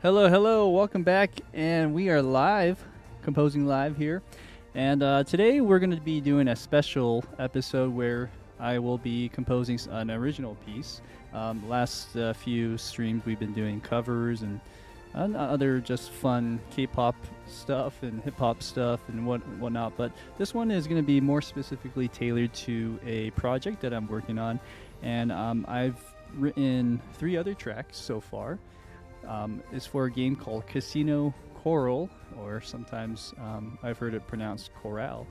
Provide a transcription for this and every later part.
Hello, hello, welcome back, and we are live, composing live here. And today we're going to be doing a special episode where I will be composing an original piece. Last few streams we've been doing covers and other just fun K-pop stuff and hip-hop stuff and whatnot. But this one is going to be more specifically tailored to a project that I'm working on. And I've written 3 other tracks so far. Is for a game called Casino Choral, or sometimes I've heard it pronounced Chorale,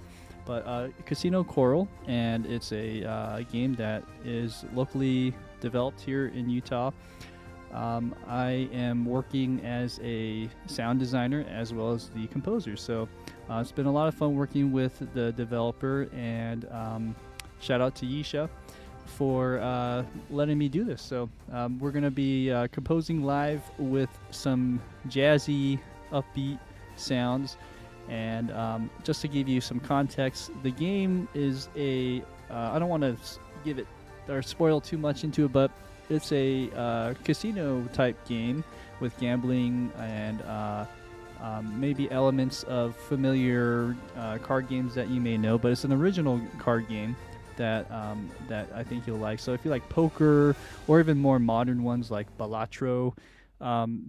but Casino Choral, and it's a game that is locally developed here in Utah. I am working as a sound designer as well as the composer, so it's been a lot of fun working with the developer, and shout out to Yisha for letting me do this. So we're going to be composing live with some jazzy, upbeat sounds. And just to give you some context, the game is I don't want to give it or spoil too much into it, but it's a casino type game with gambling and maybe elements of familiar card games that you may know, but it's an original card game that I think you'll like. So if you like poker or even more modern ones like Balatro,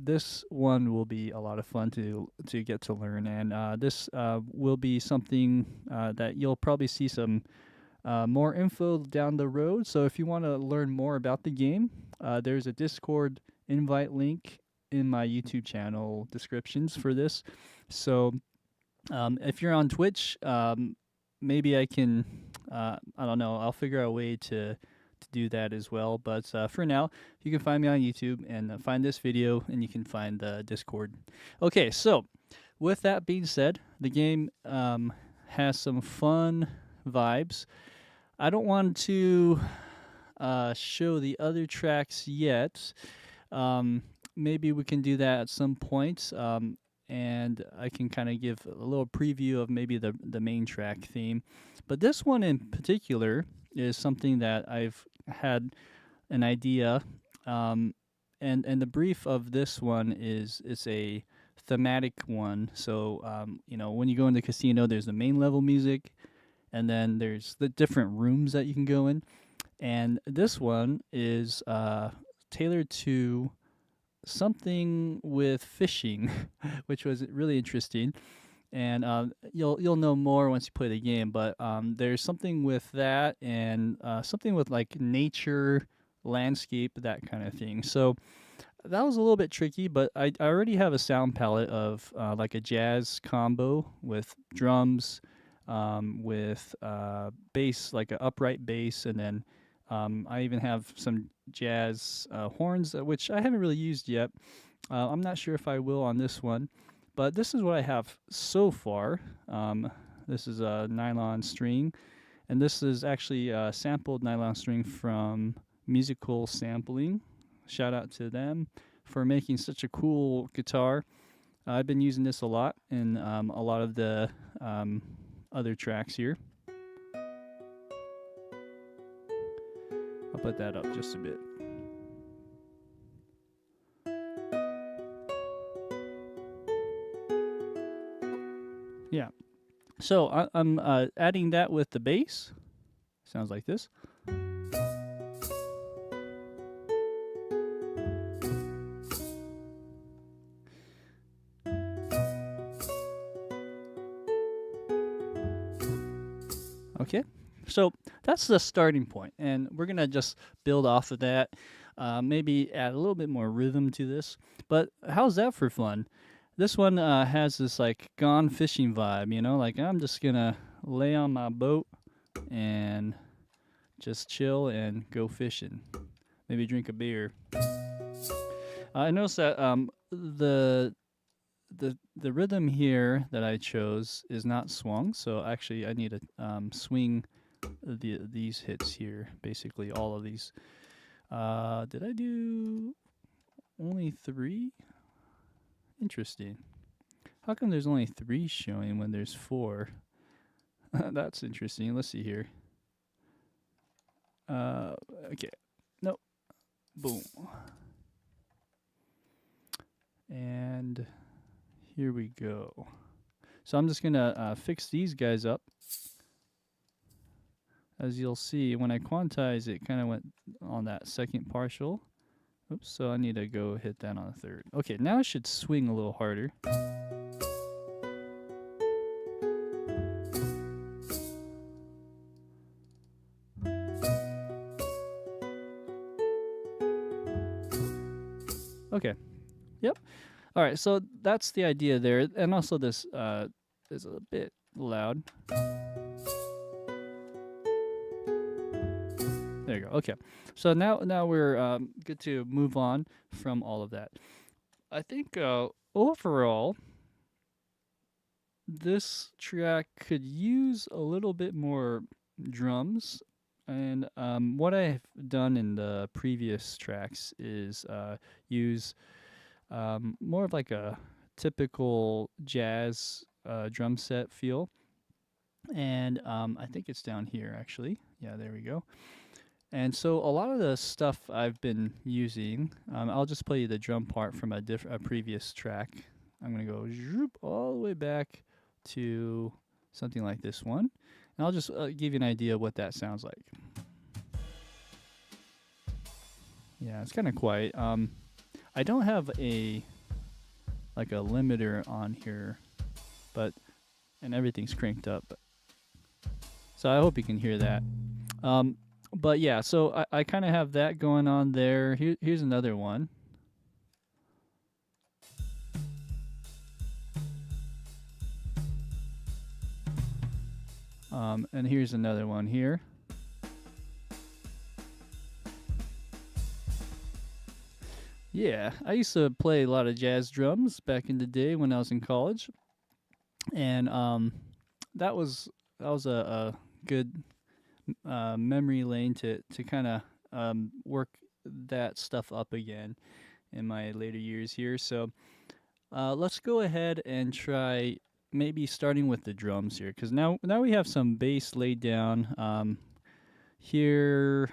this one will be a lot of fun to get to learn. And this will be something that you'll probably see some more info down the road. So if you want to learn more about the game, there's a Discord invite link in my YouTube channel descriptions for this. So if you're on Twitch, maybe I can, I don't know, I'll figure out a way to do that as well. But for now, you can find me on YouTube and find this video, and you can find the Discord. Okay, so with that being said, the game has some fun vibes. I don't want to show the other tracks yet. Maybe we can do that at some point. And I can kind of give a little preview of maybe the main track theme. But this one in particular is something that I've had an idea, and the brief of this one is it's a thematic one. So when you go in the casino, there's the main level music, and then there's the different rooms that you can go in. And this one is tailored to something with fishing, which was really interesting, and you'll know more once you play the game. But there's something with that, and something with like nature, landscape, that kind of thing. So that was a little bit tricky, but I already have a sound palette of like a jazz combo with drums, with bass, like an upright bass, and then I even have some jazz horns, which I haven't really used yet. I'm not sure if I will on this one, but this is what I have so far. This is a nylon string, and this is actually a sampled nylon string from Musical Sampling. Shout out to them for making such a cool guitar. I've been using this a lot in a lot of the other tracks here. I'll put that up just a bit. Yeah. So I'm adding that with the bass. Sounds like this. Okay. So that's the starting point, and we're going to just build off of that, maybe add a little bit more rhythm to this. But how's that for fun? This one has this like gone fishing vibe, like I'm just going to lay on my boat and just chill and go fishing. Maybe drink a beer. I noticed that the rhythm here that I chose is not swung, so actually I need to swing these hits here, basically all of these. Did I do only 3? Interesting. How come there's only 3 showing when there's 4? That's interesting. Let's see here. Okay. Nope. Boom. And here we go. So I'm just gonna fix these guys up. As you'll see, when I quantize, it kind of went on that second partial. Oops, so I need to go hit that on the third. Okay, now it should swing a little harder. Okay, yep. All right, so that's the idea there. And also this is a bit loud. There you go. Okay, so now we're good to move on from all of that. I think overall, this track could use a little bit more drums. And what I've done in the previous tracks is use more of like a typical jazz drum set feel. And I think it's down here actually. Yeah, there we go. And so a lot of the stuff I've been using, I'll just play you the drum part from a previous track. I'm going to go zoop all the way back to something like this one. And I'll just give you an idea of what that sounds like. Yeah, it's kind of quiet. I don't have a limiter on here, and everything's cranked up. So I hope you can hear that. But yeah, so I kind of have that going on there. Here's another one. And here's another one here. Yeah, I used to play a lot of jazz drums back in the day when I was in college, and that was a good memory lane to kind of work that stuff up again in my later years here. So let's go ahead and try maybe starting with the drums here, because now we have some bass laid down here.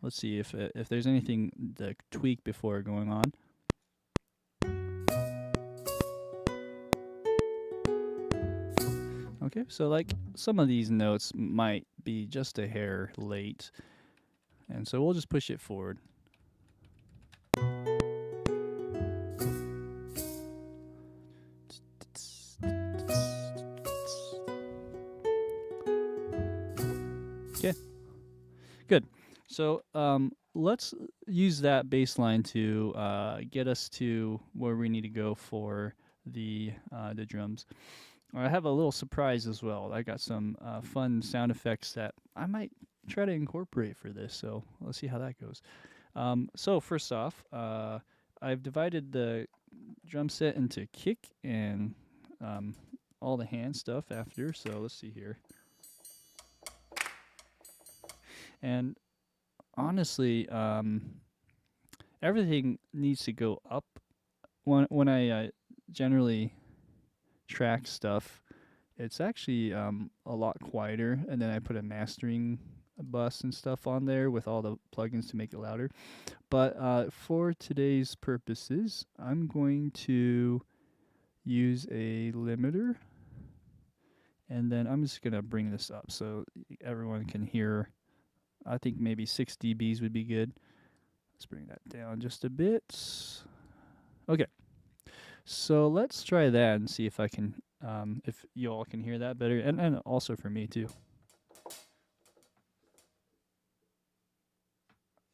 Let's see if there's anything to tweak before going on. Okay, so like some of these notes might be just a hair late, and so we'll just push it forward. Okay, good. So let's use that bass line to get us to where we need to go for the drums. I have a little surprise as well. I got some fun sound effects that I might try to incorporate for this, so let's see how that goes. So first off, I've divided the drum set into kick and all the hand stuff after, so let's see here. And honestly, everything needs to go up. When I generally track stuff, it's actually a lot quieter, and then I put a mastering bus and stuff on there with all the plugins to make it louder. But for today's purposes, I'm going to use a limiter, and then I'm just gonna bring this up so everyone can hear. I think maybe 6 dBs would be good. Let's bring that down just a bit. Okay, so let's try that and see if I can, if you all can hear that better, and also for me too.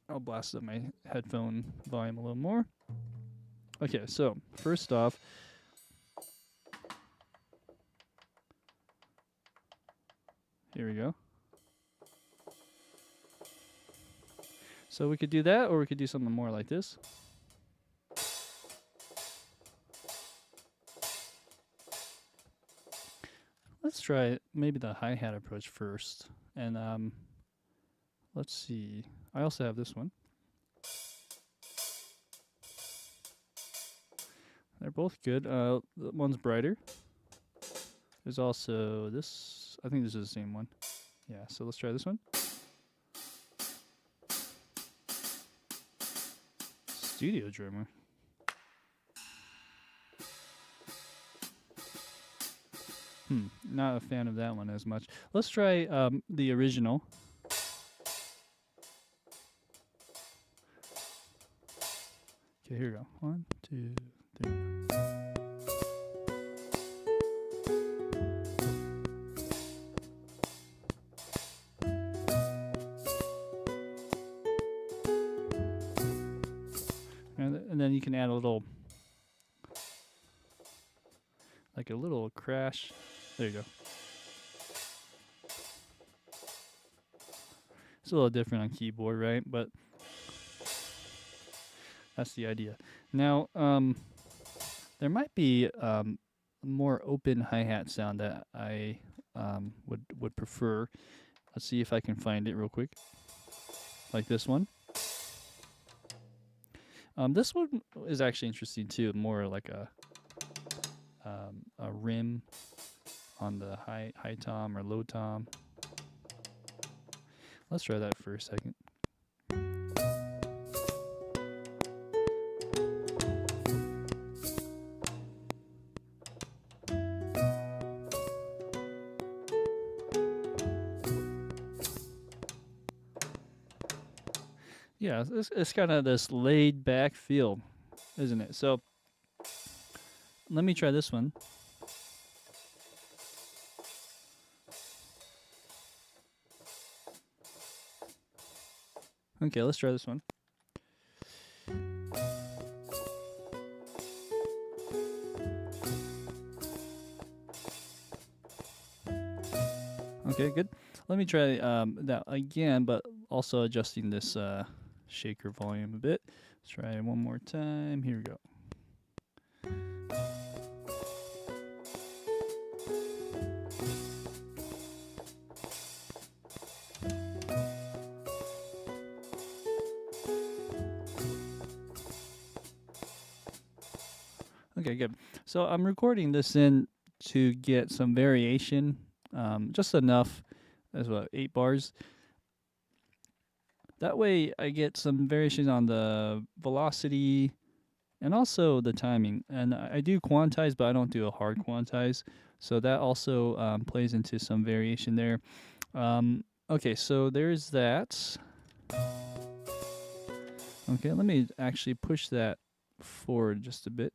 I'll blast up my headphone volume a little more. Okay, so first off, here we go. So we could do that, or we could do something more like this. Let's try maybe the hi-hat approach first. And let's see. I also have this one. They're both good. One's brighter. There's also this. I think this is the same one. Yeah, so let's try this one. Studio drummer. Not a fan of that one as much. Let's try the original. Okay, here we go. 1, 2, 3. And then you can add a little, like a little crash. There you go. It's a little different on keyboard, right? But that's the idea. Now, there might be a more open hi-hat sound that I would prefer. Let's see if I can find it real quick. Like this one. This one is actually interesting too. More like a rim on the high tom or low tom. Let's try that for a second. Yeah, it's kind of this laid back feel, isn't it? So let me try this one. Okay, let's try this one. Okay, good. Let me try that again, but also adjusting this shaker volume a bit. Let's try it one more time. Here we go. Okay, good. So I'm recording this in to get some variation, just enough, as well, 8 bars. That way I get some variation on the velocity and also the timing. And I do quantize, but I don't do a hard quantize. So that also plays into some variation there. Okay, so there's that. Okay, let me actually push that forward just a bit.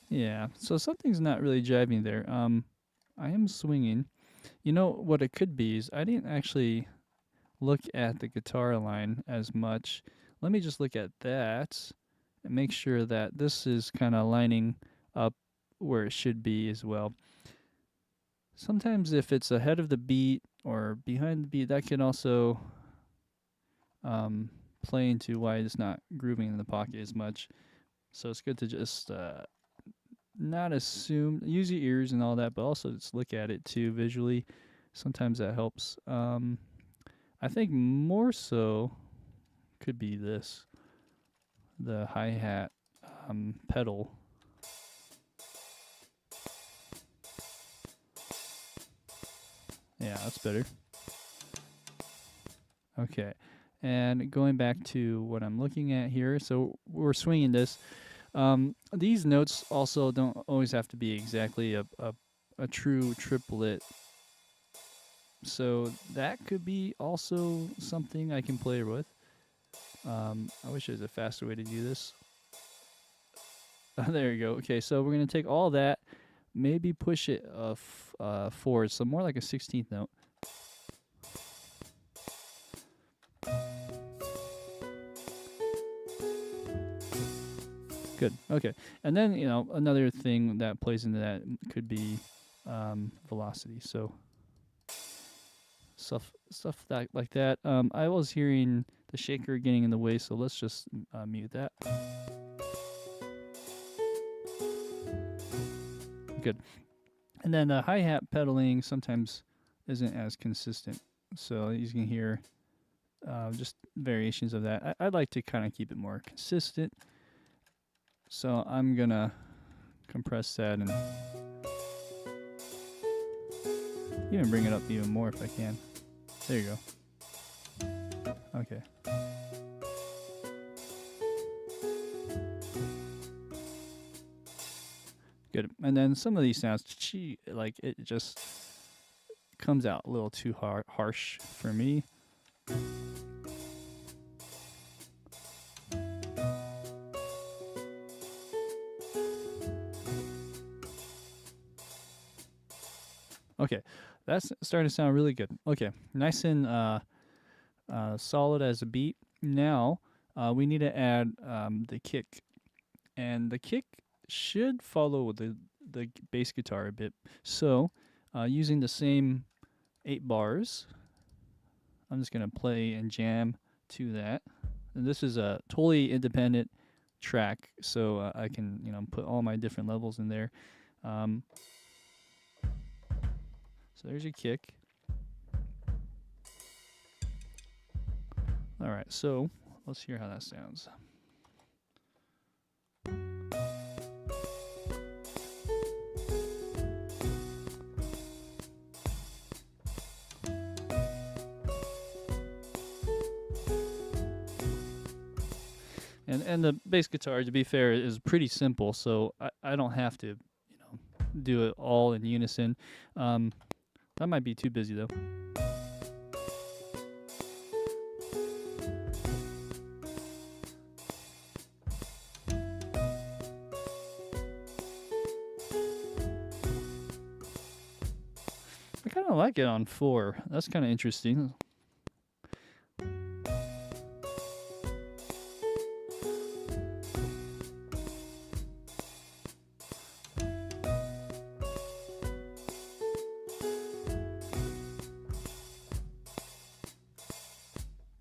Yeah, so something's not really jiving there. I am swinging. You know what it could be is I didn't actually look at the guitar line as much. Let me just look at that and make sure that this is kind of lining up where it should be as well. Sometimes if it's ahead of the beat or behind the beat, that can also play into why it's not grooving in the pocket as much. So it's good to just not assume, use your ears and all that, but also just look at it too visually. Sometimes that helps. I think more so could be this, the hi-hat pedal. Yeah, that's better. Okay, and going back to what I'm looking at here, so we're swinging this. These notes also don't always have to be exactly a true triplet. So that could be also something I can play with. I wish there's a faster way to do this. There you go. Okay, so we're going to take all that, maybe push it forward, so more like a 16th note. Good. Okay. And then, you know, another thing that plays into that could be velocity. So stuff that like that. I was hearing the shaker getting in the way, so let's just mute that. Good. And then the hi-hat pedaling sometimes isn't as consistent. So you can hear just variations of that. I'd like to kind of keep it more consistent. So I'm gonna compress that and even bring it up even more if I can. There you go. Okay. good. And then some of these sounds, like it just comes out a little too harsh for me. Okay, that's starting to sound really good. Okay, nice and solid as a beat. Now we need to add the kick, and the kick should follow the bass guitar a bit. So using the same 8 bars, I'm just gonna play and jam to that. And this is a totally independent track, so I can put all my different levels in there. So there's your kick. All right, so let's hear how that sounds. And the bass guitar, to be fair, is pretty simple, so I don't have to, do it all in unison. That might be too busy though. I kind of like it on 4. That's kind of interesting.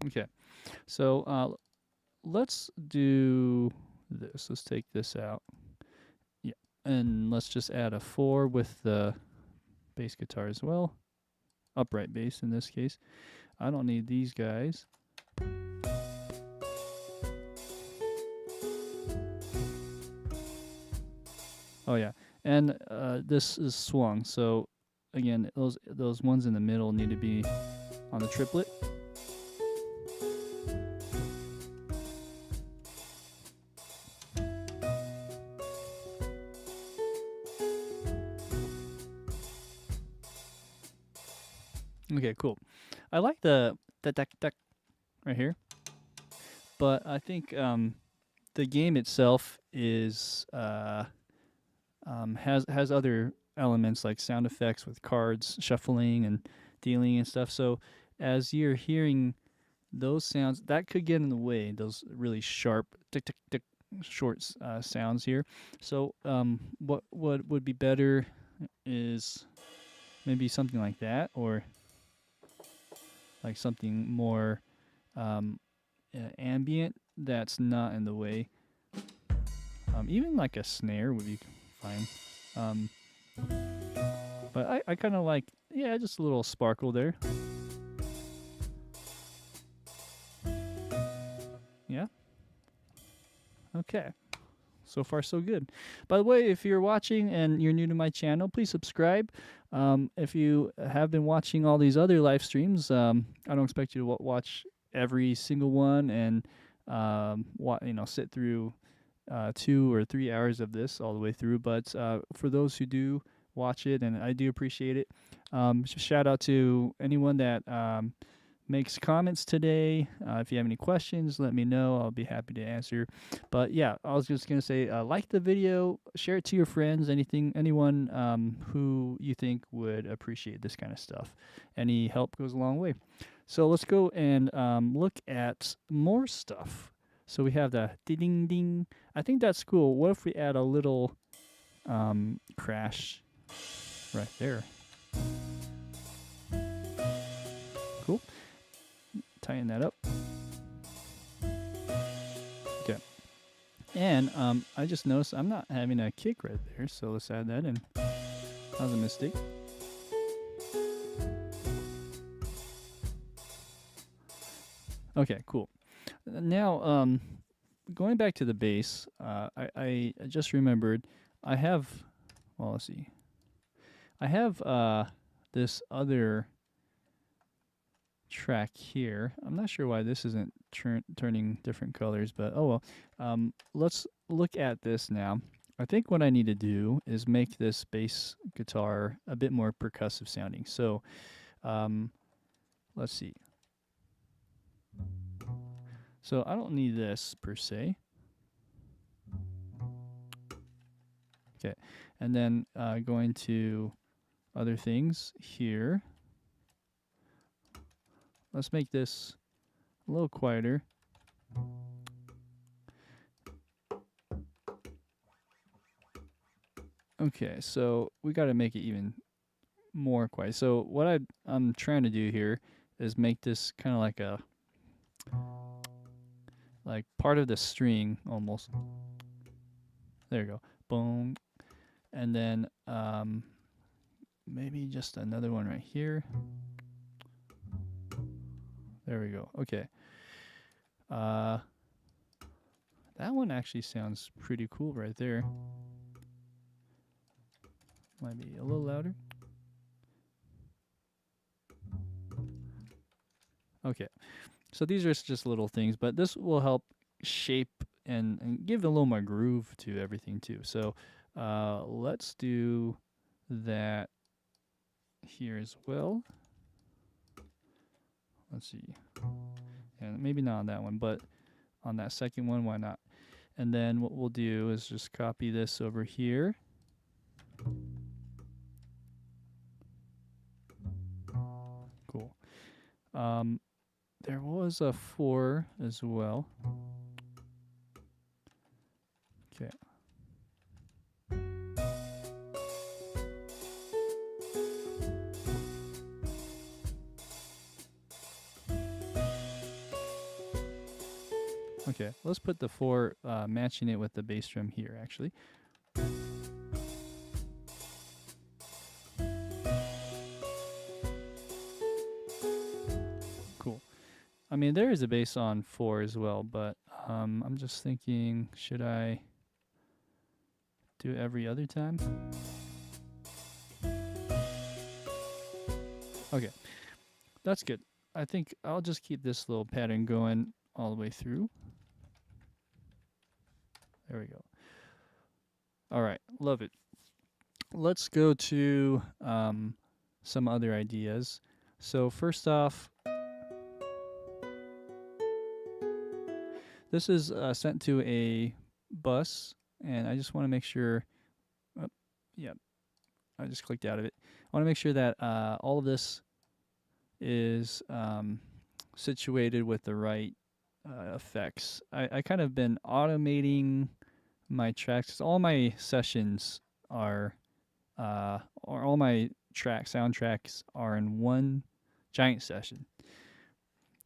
Okay, so let's do this. Let's take this out. Yeah, and let's just add a 4 with the bass guitar as well. Upright bass in this case. I don't need these guys. Oh yeah, and this is swung. So again, those ones in the middle need to be on the triplet. Okay, cool. I like the duck right here, but I think the game itself is has other elements like sound effects with cards shuffling and dealing and stuff. So as you're hearing those sounds, that could get in the way. Those really sharp tick tick tick short sounds here. So what would be better is maybe something like that, or like something more ambient that's not in the way. Even like a snare would be fine. But I kind of like, yeah, just a little sparkle there. Yeah. Okay. So far, so good. By the way, if you're watching and you're new to my channel, please subscribe. If you have been watching all these other live streams, I don't expect you to watch every single one and sit through 2 or 3 hours of this all the way through. But for those who do watch it, and I do appreciate it, shout out to anyone that makes comments today. If you have any questions, let me know. I'll be happy to answer. But yeah, I was just gonna say, like the video, share it to your friends, anyone who you think would appreciate this kind of stuff. Any help goes a long way. So let's go and look at more stuff. So we have the ding ding. I think that's cool. What if we add a little crash right there? Cool. Tighten that up. Okay. And I just noticed I'm not having a kick right there, so let's add that in. That was a mistake. Okay, cool. Now, going back to the bass, I just remembered I have, well, let's see. I have this other track here. I'm not sure why this isn't turning different colors, but oh well. Let's look at this now. I think what I need to do is make this bass guitar a bit more percussive sounding. So let's see. So I don't need this per se. Okay, and then going to other things here. Let's make this a little quieter. Okay, so we got to make it even more quiet. So what I'm trying to do here is make this kind of like part of the string almost. There you go. Boom. And then maybe just another one right here. There we go. Okay. That one actually sounds pretty cool right there. Might be a little louder. Okay. So these are just little things, but this will help shape and give a little more groove to everything too. So let's do that here as well. Let's see. And maybe not on that one, but on that second one, why not? And then what we'll do is just copy this over here. Cool. There was a 4 as well. Okay. Okay, let's put the 4 matching it with the bass drum here, actually. Cool. I mean, there is a bass on 4 as well, but I'm just thinking, should I do it every other time? Okay, that's good. I think I'll just keep this little pattern going all the way through. There we go. All right, love it. Let's go to some other ideas. So first off, this is sent to a bus, and I just want to make sure. I just clicked out of it. I want to make sure that all of this is situated with the right effects. I kind of been automating my tracks. All my sessions are, or all my soundtracks are in one giant session.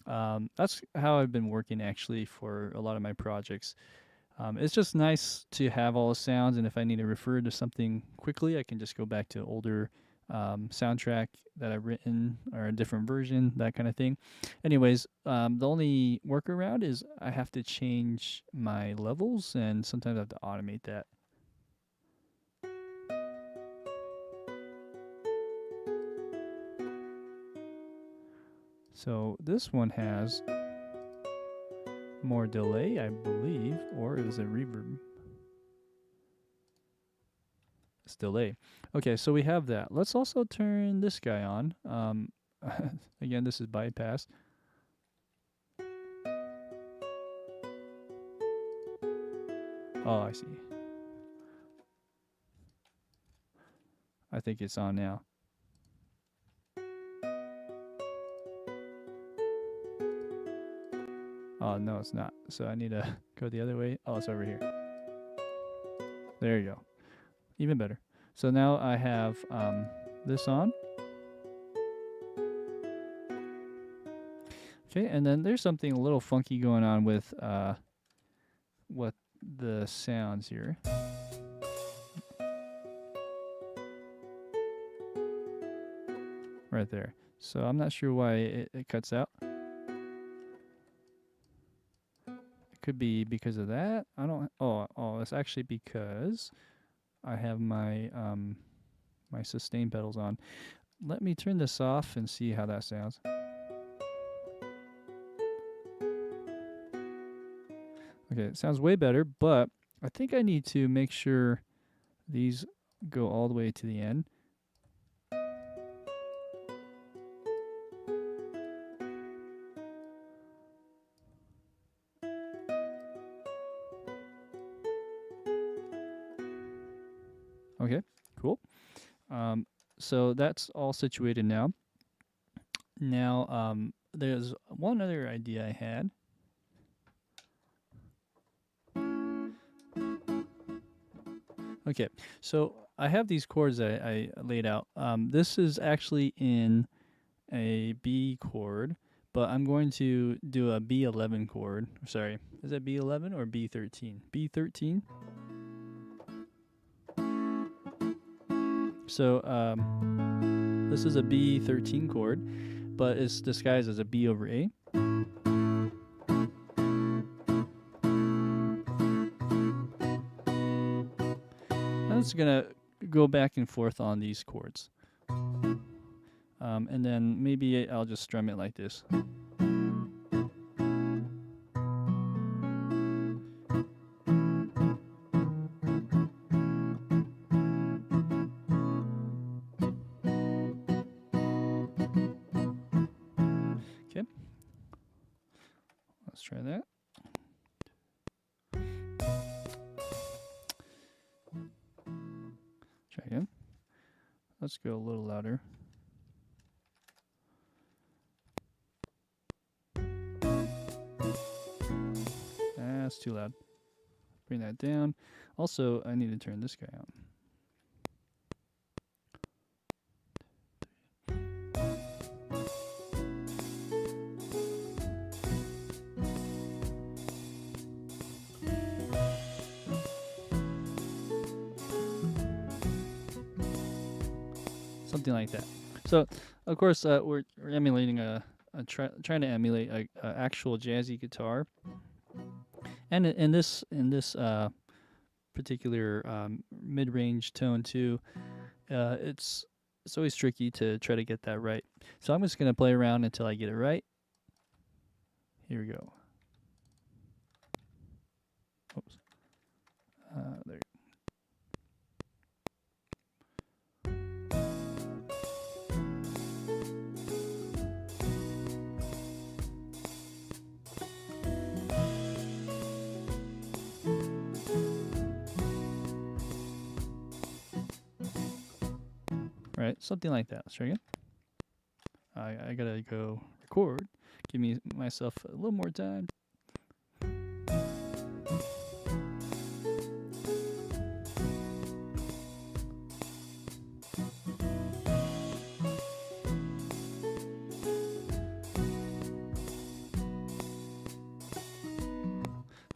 That's how I've been working actually for a lot of my projects. It's just nice to have all the sounds, and if I need to refer to something quickly, I can just go back to older soundtrack that I've written or a different version, that kind of thing. Anyways, the only workaround is I have to change my levels, and sometimes I have to automate that. So this one has more delay, I believe, or is it reverb? It's delay. Okay, so we have that. Let's also turn this guy on. Again, this is bypass. Oh, I see. I think it's on now. Oh, no, it's not. So I need to go the other way. Oh, it's over here. There you go. Even better. So now I have this on. Okay, and then there's something a little funky going on with what the sounds here. Right there. So I'm not sure why it cuts out. Could be because of that. I don't. Oh, it's actually because I have my my sustain pedals on. Let me turn this off and see how that sounds. Okay, it sounds way better, but I think I need to make sure these go all the way to the end. Okay, cool. So that's all situated now. Now, there's one other idea I had. Okay, so I have these chords that I laid out. This is actually in a B chord, but I'm going to do a B11 chord. Sorry, is that B11 or B13? B13. So this is a B13 chord, but it's disguised as a B over A. I'm just gonna go back and forth on these chords. And then maybe I'll just strum it like this. Okay. Let's try that. Try again. Let's go a little louder. That's too loud. Bring that down. Also, I need to turn this guy on. Something like that. So, of course, we're emulating trying to emulate a actual jazzy guitar. And in this particular mid-range tone too, it's always tricky to try to get that right. So I'm just gonna play around until I get it right. Here we go. Oops. There. Right, something like that. Let's try again. I gotta go record. Give myself a little more time.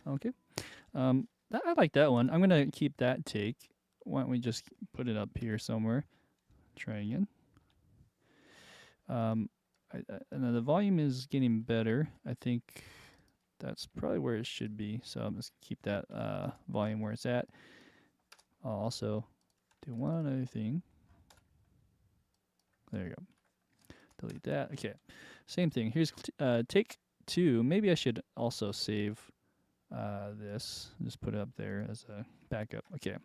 Okay. I like that one. I'm gonna keep that take. Why don't we just put it up here somewhere? Try again. And the volume is getting better. I think that's probably where it should be. So I'm just keep that volume where it's at. I'll also do one other thing. There you go. Delete that. Okay. Same thing. Here's take 2. Maybe I should also save this. Just put it up there as a backup. Okay.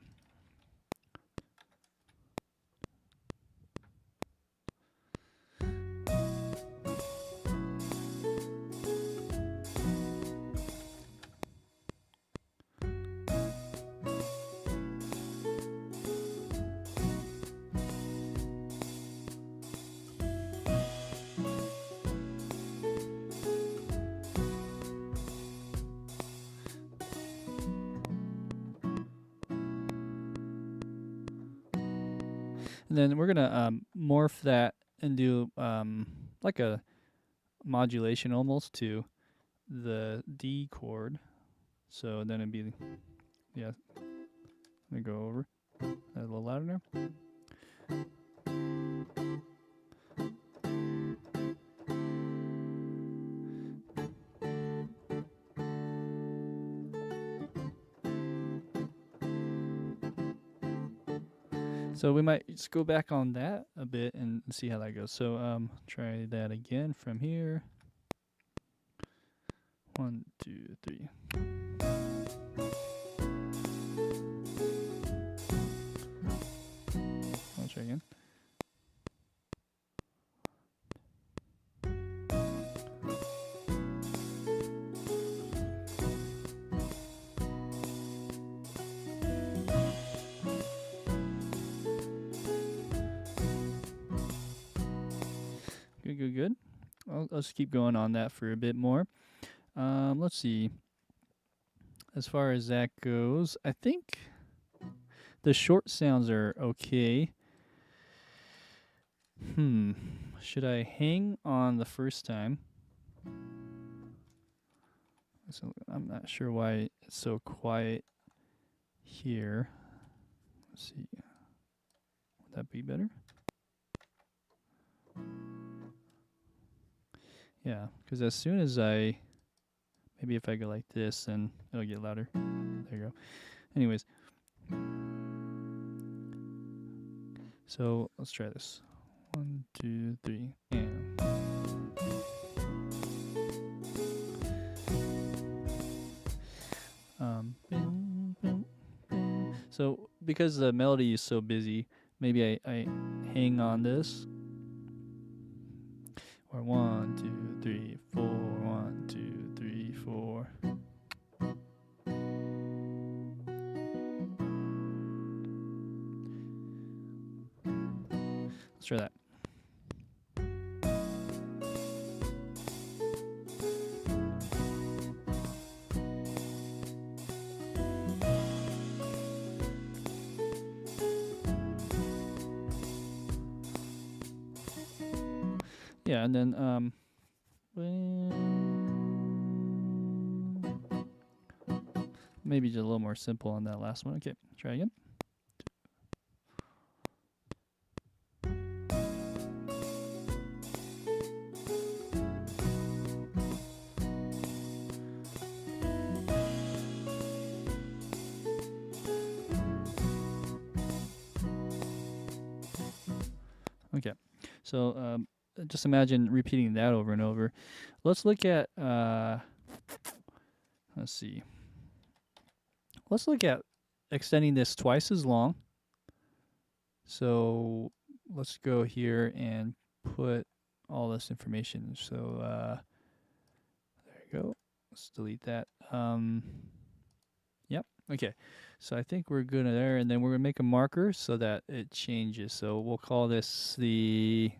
And then we're gonna morph that and do like a modulation almost to the D chord. So then it'd be, yeah. Let me go over a little louder now. So we might just go back on that a bit and see how that goes. So try that again from here. 1, 2, 3. let's keep going on that for a bit more. Let's see. As far as that goes, I think the short sounds are okay. Should I hang on the first time? So I'm not sure why it's so quiet here. Let's see. Would that be better? Yeah, because as soon as maybe if I go like this, then it'll get louder. There you go. Anyways. So let's try this. 1, 2, 3, and. So because the melody is so busy, maybe I hang on this. Or 1, 2, 3, 4, 1, 2, 3, 4. Let's try that. Yeah, and then maybe just a little more simple on that last one. Okay, try again. Okay, so just imagine repeating that over and over. Let's look at, let's see. Let's look at extending this twice as long. So let's go here and put all this information. So there you go. Let's delete that. Yep. Okay. So I think we're good there, and then we're gonna make a marker so that it changes. So we'll call this the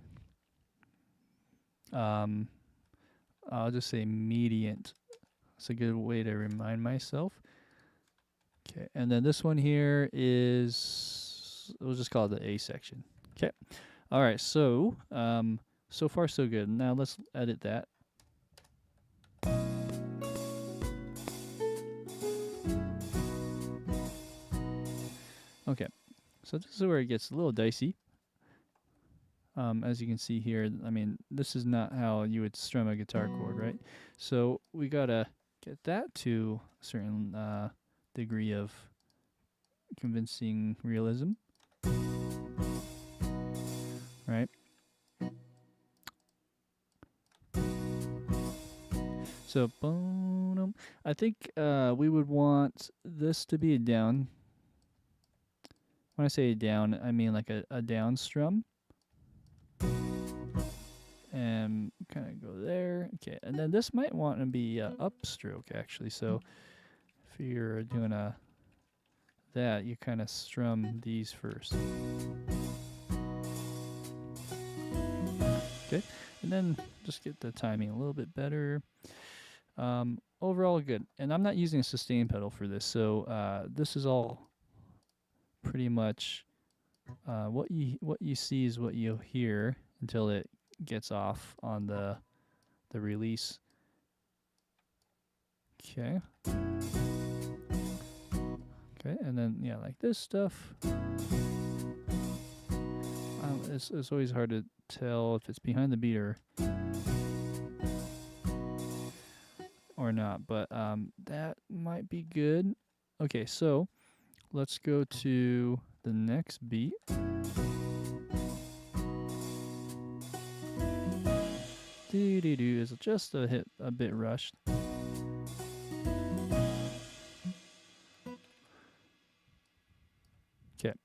I'll just say mediant. That's a good way to remind myself. Okay, and then this one here is, we'll just call it the A section. Okay, all right, so so far so good. Now let's edit that. Okay, so this is where it gets a little dicey. As you can see here, I mean, this is not how you would strum a guitar chord, right? So we gotta get that to a certain degree of convincing realism, right? So, I think we would want this to be a down. When I say down, I mean like a down strum. And kind of go there. Okay, and then this might want to be upstroke actually. So if you're doing that, you kind of strum these first. Okay, and then just get the timing a little bit better. Overall good. And I'm not using a sustain pedal for this, so this is all pretty much what you see is what you'll hear until it gets off on the release. Okay. Okay, and then yeah, like this stuff. It's always hard to tell if it's behind the beat or not, but that might be good. Okay, so let's go to the next beat. Do is just a bit rushed. Okay,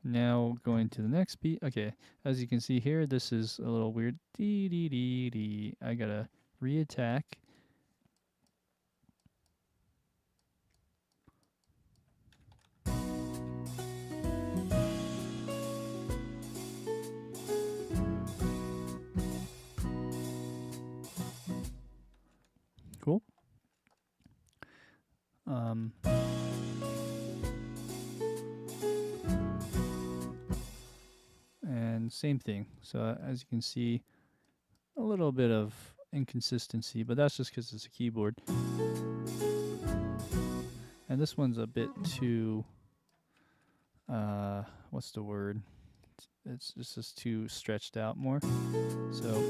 now going to the next beat. Okay, as you can see here, this is a little weird. I gotta reattack. And same thing. So as you can see, a little bit of inconsistency, but that's just because it's a keyboard. And this one's a bit too, what's the word? It's just too stretched out more. So,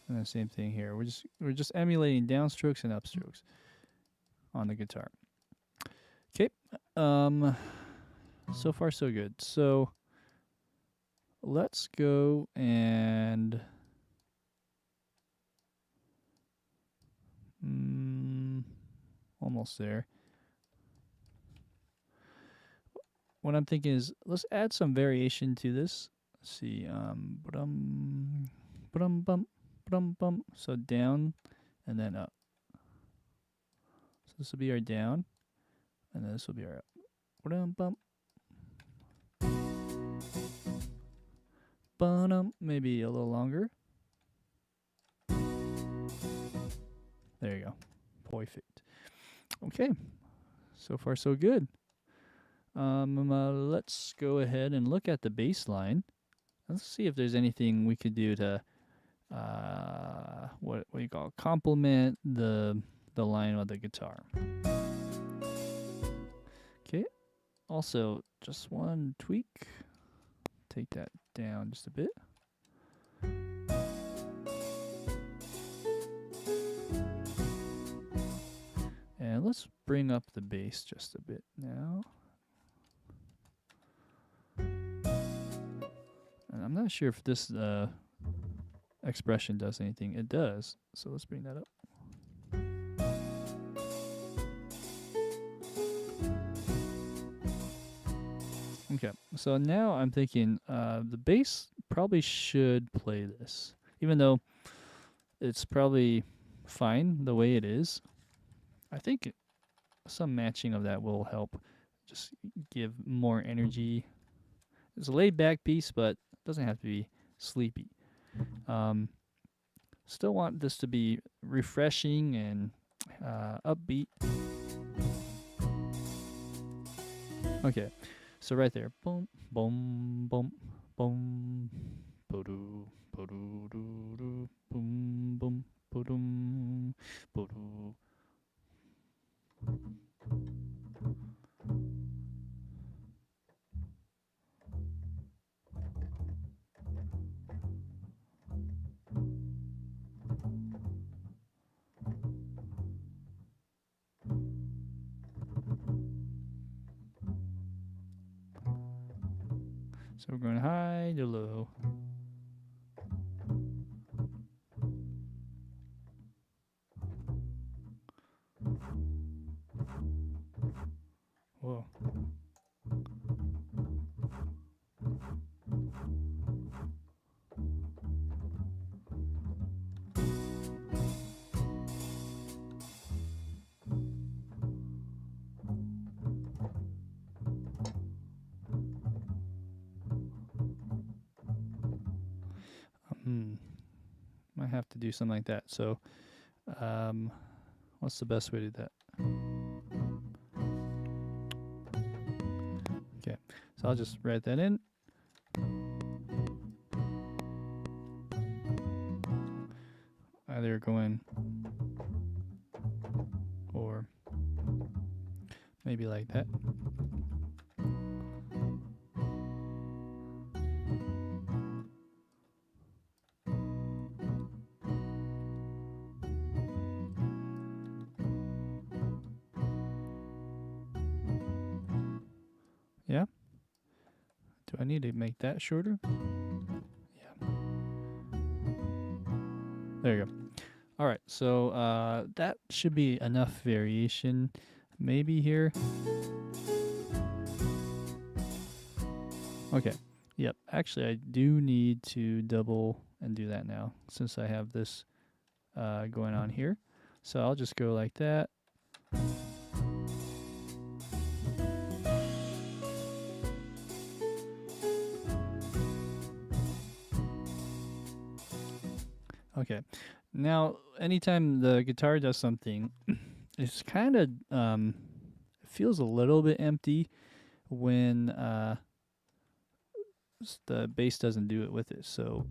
and the same thing here. We're just emulating downstrokes and upstrokes on the guitar. Okay. So far so good. So let's go and almost there. What I'm thinking is let's add some variation to this. Let's see, so down and then up. So this will be our down, and then this will be our up. Maybe a little longer. There you go. Perfect. Okay. So far so good. Let's go ahead and look at the bass line. Let's see if there's anything we could do to what do you call it? Complement the line of the guitar. Okay. Also, just one tweak. Take that down just a bit. And let's bring up the bass just a bit now. And I'm not sure if this expression does anything. It does. So let's bring that up. Okay, so now I'm thinking the bass probably should play this, even though it's probably fine the way it is. I think some matching of that will help just give more energy. It's a laid back piece, but it doesn't have to be sleepy. Still want this to be refreshing and upbeat. Okay. So right there, boom, boom, boom, boom, bo-doo, bo-doo, doo, doo, boom, boom, bo-doom, bo-doo. So we're going high to low. Whoa. Might have to do something like that. So, what's the best way to do that? Okay, so I'll just write that in. Either going or maybe like that. Yeah? Do I need to make that shorter? Yeah. There you go. All right, so that should be enough variation maybe here. Okay, yep. Actually, I do need to double and do that now since I have this going on here. So I'll just go like that. Okay, now anytime the guitar does something, it's kind of it feels a little bit empty when the bass doesn't do it with it. So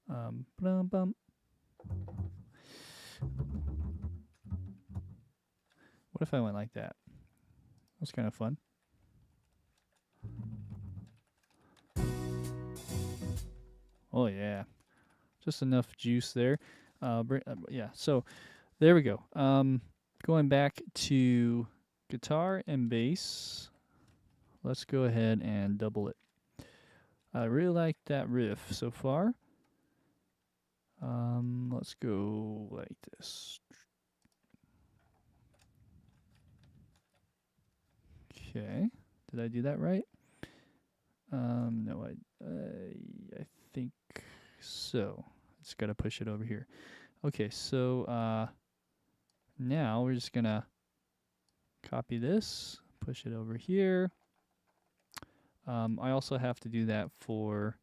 bum, bum. What if I went like that? That's kind of fun. Oh yeah, just enough juice there. Yeah, so there we go. Going back to guitar and bass, let's go ahead and double it. I really like that riff so far. Let's go like this. Okay, did I do that right? No, I think so. Just gotta push it over here. Okay, so now we're just gonna copy this, push it over here. I also have to do that for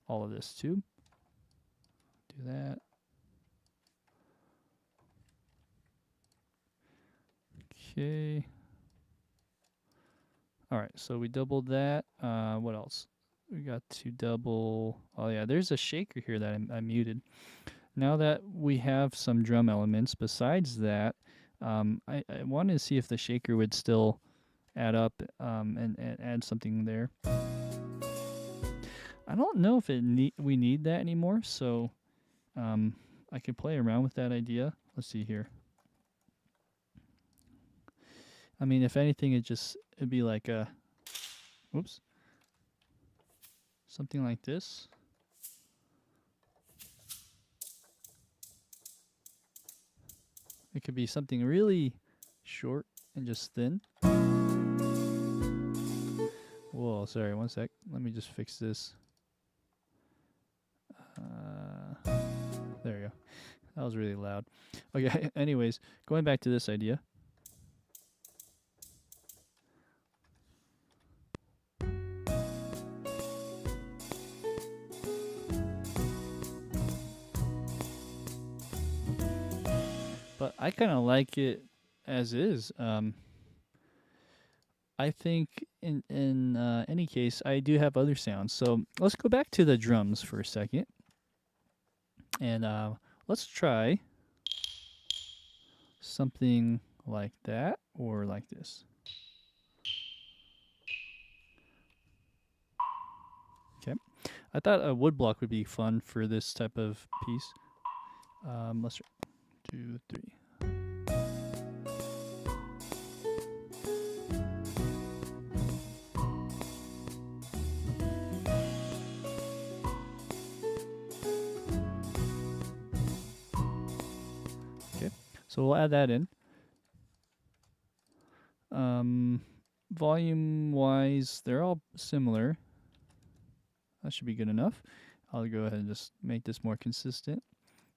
all of this too. Do that. Okay. All right, so we doubled that. What else? We got to double. Oh yeah, there's a shaker here that I muted. Now that we have some drum elements, besides that, I wanted to see if the shaker would still add up and add something there. I don't know if we need that anymore, so I could play around with that idea. Let's see here. I mean, if anything, it'd be like a, whoops, something like this. It could be something really short and just thin. Whoa, sorry, one sec. Let me just fix this. There you go. That was really loud. Okay, anyways, going back to this idea. But I kind of like it as is. I think in any case, I do have other sounds. So let's go back to the drums for a second. And let's try something like that or like this. Okay. I thought a wood block would be fun for this type of piece. Let's try 2, 3. Okay, so we'll add that in. Volume wise, they're all similar. That should be good enough. I'll go ahead and just make this more consistent.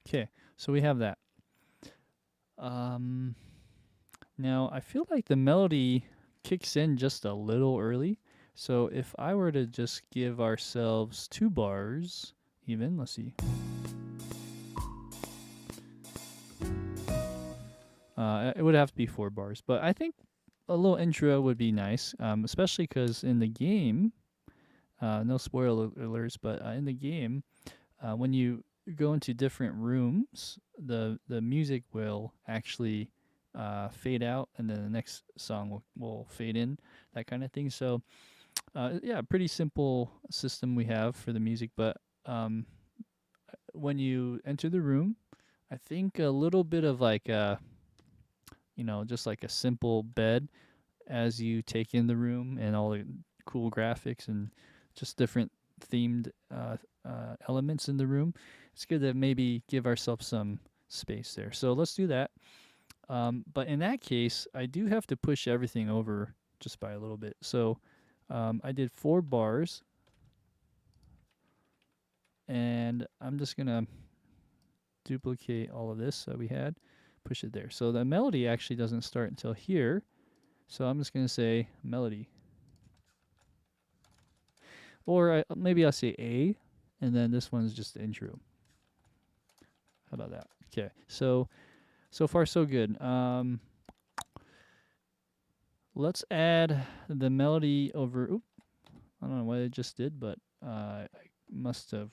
Okay, so we have that. Now I feel like the melody kicks in just a little early. So if I were to just give ourselves 2 bars, even, let's see. It would have to be 4 bars, but I think a little intro would be nice, especially because in the game, no spoiler alerts, but in the game, when you go into different rooms, the music will actually fade out, and then the next song will fade in, that kind of thing. So, yeah, pretty simple system we have for the music. But when you enter the room, I think a little bit of like just like a simple bed as you take in the room and all the cool graphics and just different themed elements in the room. It's good to maybe give ourselves some space there. So let's do that. But in that case, I do have to push everything over just by a little bit. So I did 4 bars. And I'm just going to duplicate all of this that we had, push it there. So the melody actually doesn't start until here. So I'm just going to say melody. Or maybe I'll say A, and then this one's just the intro. How about that? Okay, so far so good. Let's add the melody over. Oop, I don't know what I just did, but I must have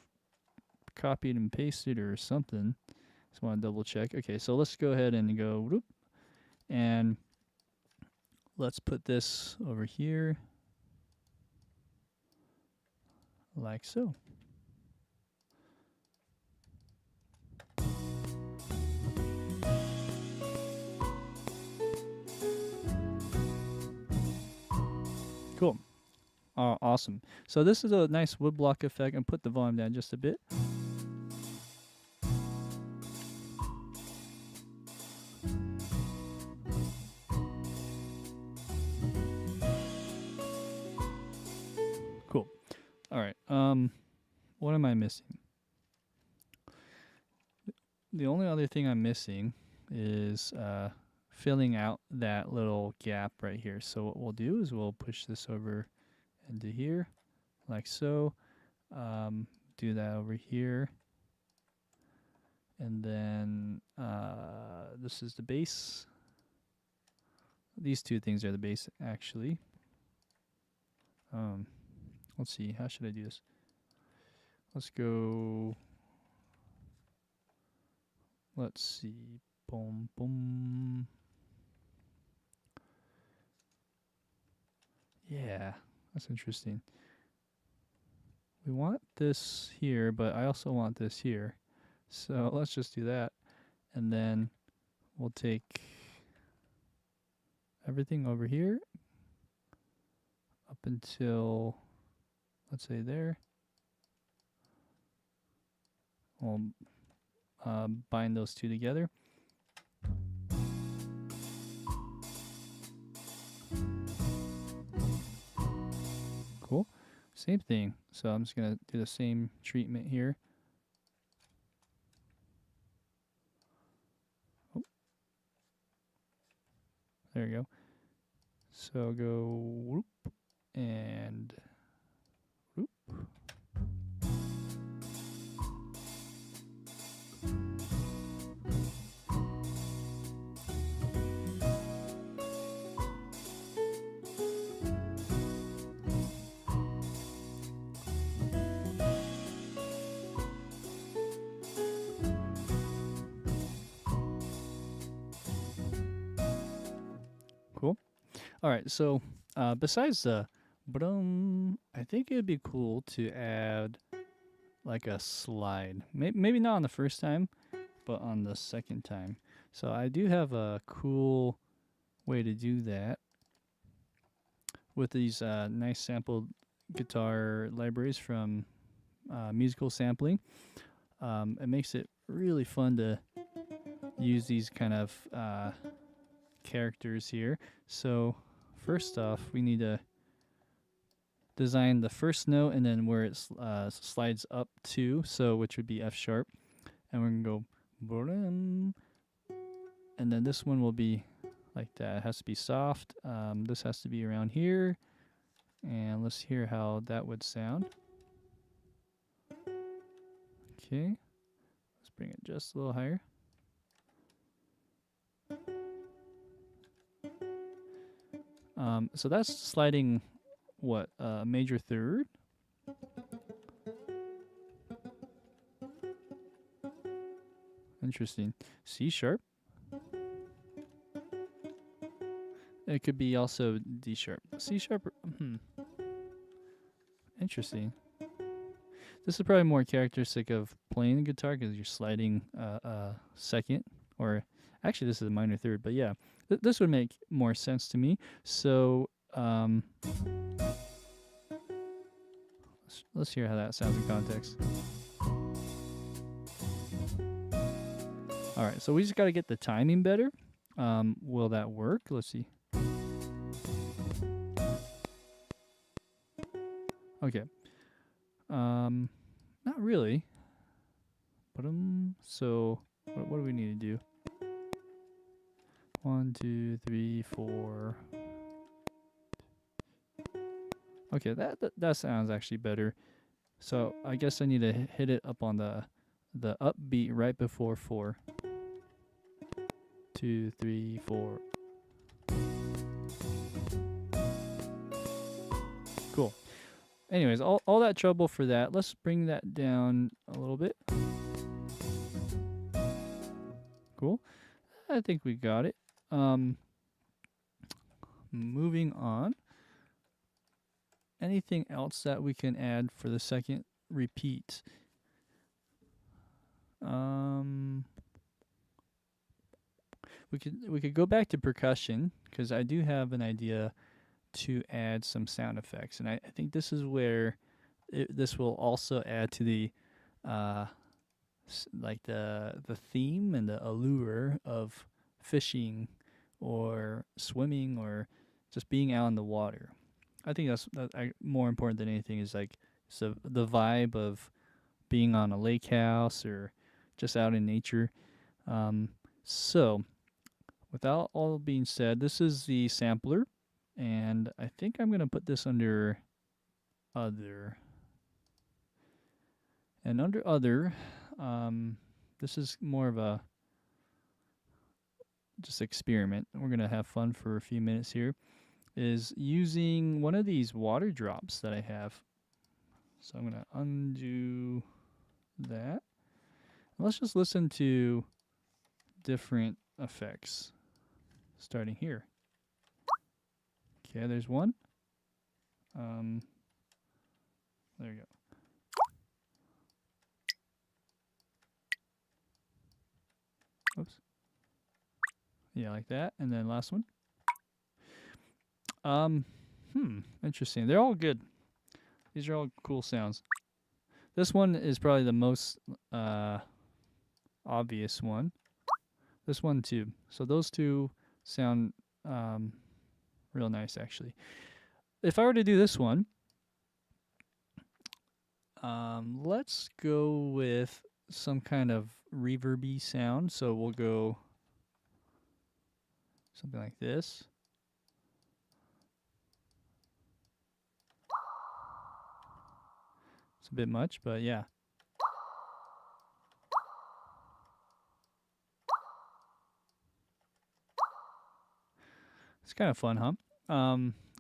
copied and pasted or something. Just want to double check. Okay, so let's go ahead and go whoop, and let's put this over here like so. Cool. Awesome. So this is a nice woodblock effect, and put the volume down just a bit. Cool. All right. What am I missing? The only other thing I'm missing is filling out that little gap right here. So what we'll do is we'll push this over into here, like so. Do that over here. And then this is the bass. These two things are the bass, actually. Let's see, how should I do this? Let's go. Let's see. Boom, boom. Yeah, that's interesting. We want this here, but I also want this here. So let's just do that. And then we'll take everything over here up until, let's say, there. We'll bind those two together. Cool. Same thing. So I'm just going to do the same treatment here. Oh. There you go. So go whoop and whoop. Cool. All right, so besides the I think it'd be cool to add like a slide. Maybe not on the first time, but on the second time. So I do have a cool way to do that with these nice sampled guitar libraries from musical sampling. It makes it really fun to use these kind of characters here. So first off, we need to design the first note and then where it slides up to, so which would be F sharp, and we're gonna go and then this one will be like that. It has to be soft. This has to be around here, and let's hear how that would sound. Okay, let's bring it just a little higher. So that's sliding what, major third? Interesting. C sharp. It could be also D sharp. C sharp. Interesting. This is probably more characteristic of playing the guitar because you're sliding second, or actually this is a minor third, but yeah, this would make more sense to me. So let's hear how that sounds in context. All right, so we just got to get the timing better. Will that work? Let's see. Okay. Not really. But so what do we need to do? 1, 2, 3, 4. Okay, that sounds actually better. So I guess I need to hit it up on the the upbeat right before 4. 2, 3, 4. Cool. Anyways, all that trouble for that. Let's bring that down a little bit. Cool. I think we got it. Moving on. Anything else that we can add for the second repeat? We could go back to percussion, because I do have an idea to add some sound effects, and I think this is where this will also add to the like the theme and the allure of fishing or swimming or just being out in the water. I think that's more important than anything, is like the vibe of being on a lake house or just out in nature. So without all being said, this is the sampler, and I think I'm going to put this under other. And under other, this is more of a just experiment. We're going to have fun for a few minutes here. Is using one of these water drops that I have. So I'm going to undo that. Let's just listen to different effects starting here. Okay, there's one. There you go. Oops. Yeah, like that. And then last one. Interesting. They're all good. These are all cool sounds. This one is probably the most obvious one. This one too. So those two sound real nice, actually. If I were to do this one, let's go with some kind of reverby sound. So we'll go something like this. It's a bit much, but yeah. It's kind of fun, huh?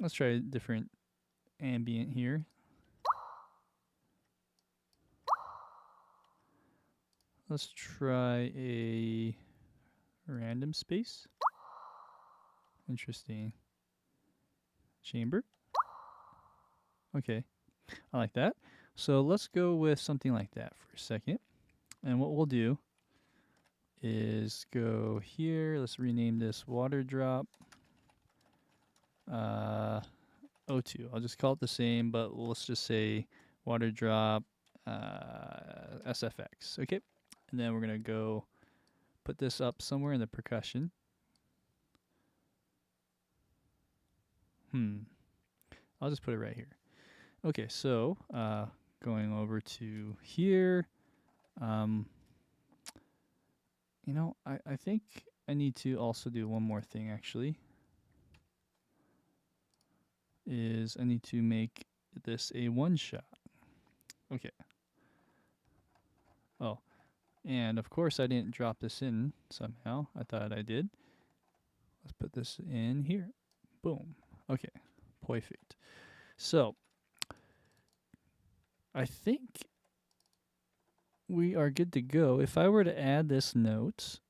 Let's try a different ambient here. Let's try a random space. Interesting. Chamber. Okay, I like that. So let's go with something like that for a second. And what we'll do is go here. Let's rename this water drop. O2. I'll just call it the same, but let's just say water drop SFX. Okay. And then we're going to go put this up somewhere in the percussion. I'll just put it right here. Okay, so going over to here. You know, I think I need to also do one more thing, actually. Is I need to make this a one-shot. Okay. Oh, and of course I didn't drop this in somehow. I thought I did. Let's put this in here. Boom. Okay, perfect. So I think we are good to go. If I were to add this note,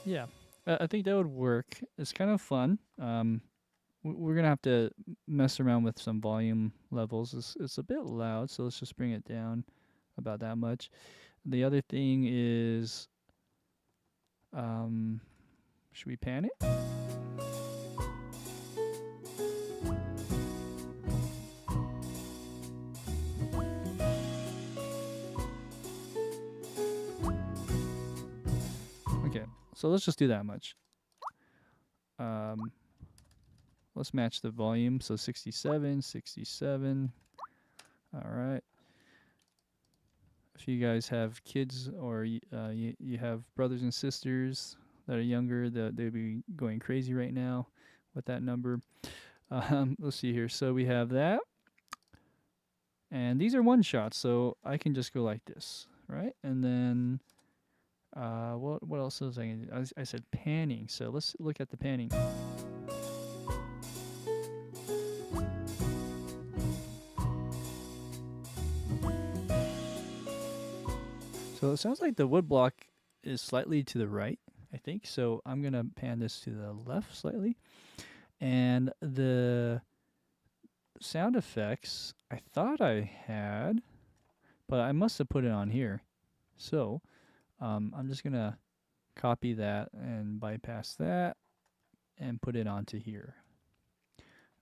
yeah, I think that would work. It's kind of fun. We're gonna have to mess around with some volume levels. It's a bit loud, so let's just bring it down about that much. The other thing is, should we pan it? Okay, so let's just do that much. let's match the volume. So 67, 67. All right. If you guys have kids or you have brothers and sisters that are younger, they'd be going crazy right now with that number. Let's see here. So we have that. And these are one shots, so I can just go like this, right? And then, what else was I gonna do? I said panning, so let's look at the panning. So it sounds like the wood block is slightly to the right, I think. So I'm gonna pan this to the left slightly. And the sound effects I thought I had, but I must have put it on here. So I'm just gonna copy that and bypass that and put it onto here.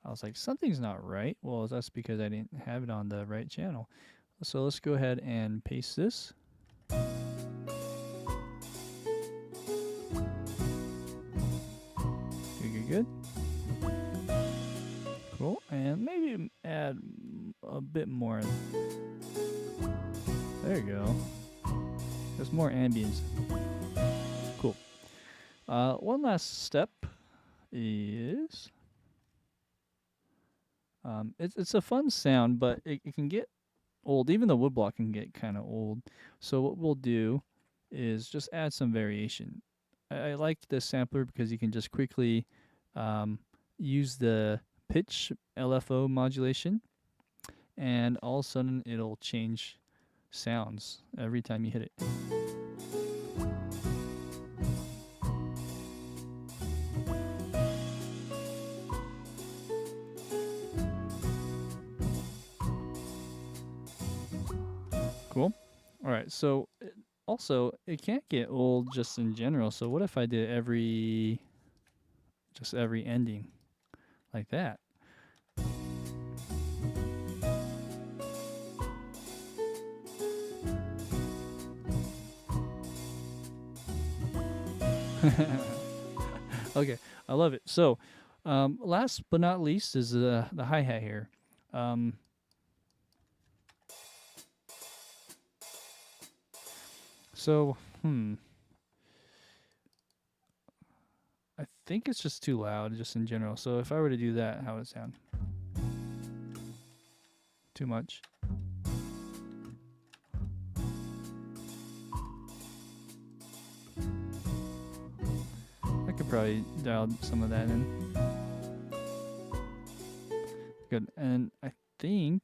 I was like, something's not right. Well, that's because I didn't have it on the right channel. So let's go ahead and paste this. Good. Cool. And maybe add a bit more. There you go. There's more ambience. Cool. One last step is it's a fun sound, but it can get old. Even the woodblock can get kind of old. So what we'll do is just add some variation. I like this sampler because you can just quickly use the pitch LFO modulation, and all of a sudden it'll change sounds every time you hit it. Cool. All right, so also it can't get old just in general. So what if I did every ending like that? Okay, I love it. So last but not least is the hi-hat here. So, I think it's just too loud, just in general. So if I were to do that, how would it sound? Too much? I could probably dial some of that in. Good. And I think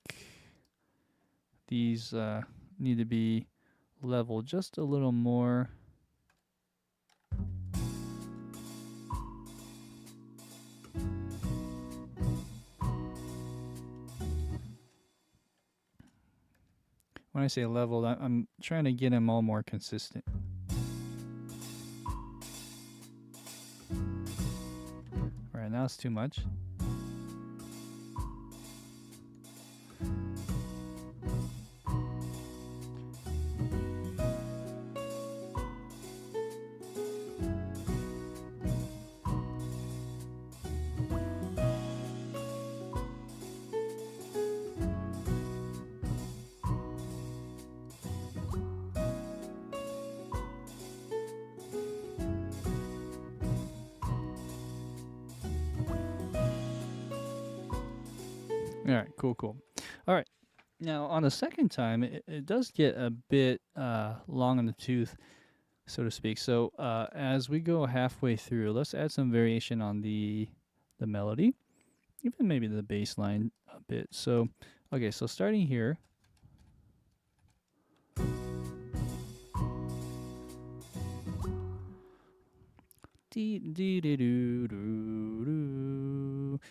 these need to be level just a little more. When I say leveled, I'm trying to get them all more consistent. All right, now it's too much. All right, cool. All right, now on the second time, it does get a bit long in the tooth, so to speak. So as we go halfway through, let's add some variation on the melody, even maybe the bass line a bit. So, okay, so starting here.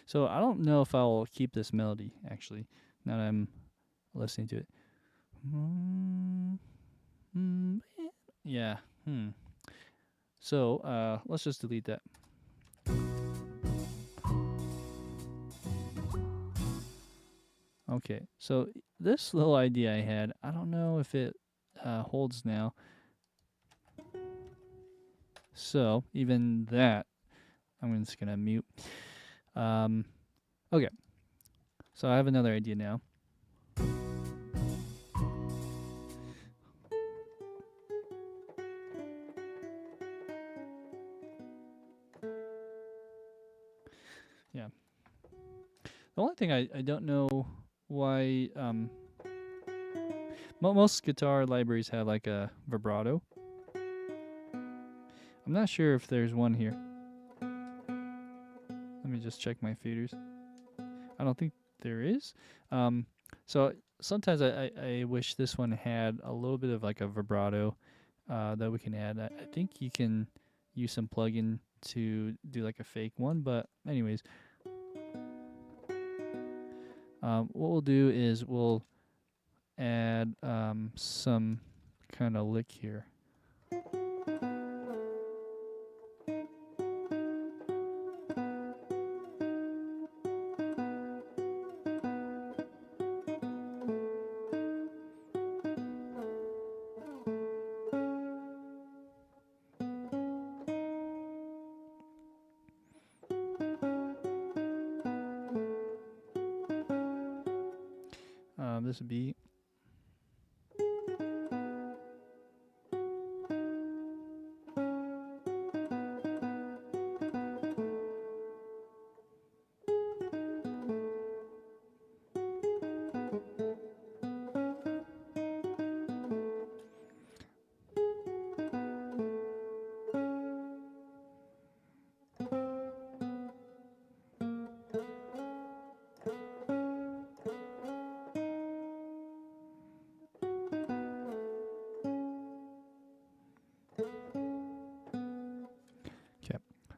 So I don't know if I'll keep this melody, actually, now that I'm listening to it. Yeah. So let's just delete that. Okay, so this little idea I had, I don't know if it holds now. So even that, I'm just gonna mute. Okay, so I have another idea now. Yeah. The only thing I don't know why most guitar libraries have like a vibrato. I'm not sure if there's one here. Let me just check my faders. I don't think there is. So sometimes I wish this one had a little bit of like a vibrato that we can add. I think you can use some plugin to do like a fake one, but anyways, what we'll do is we'll add some kind of lick here. This would be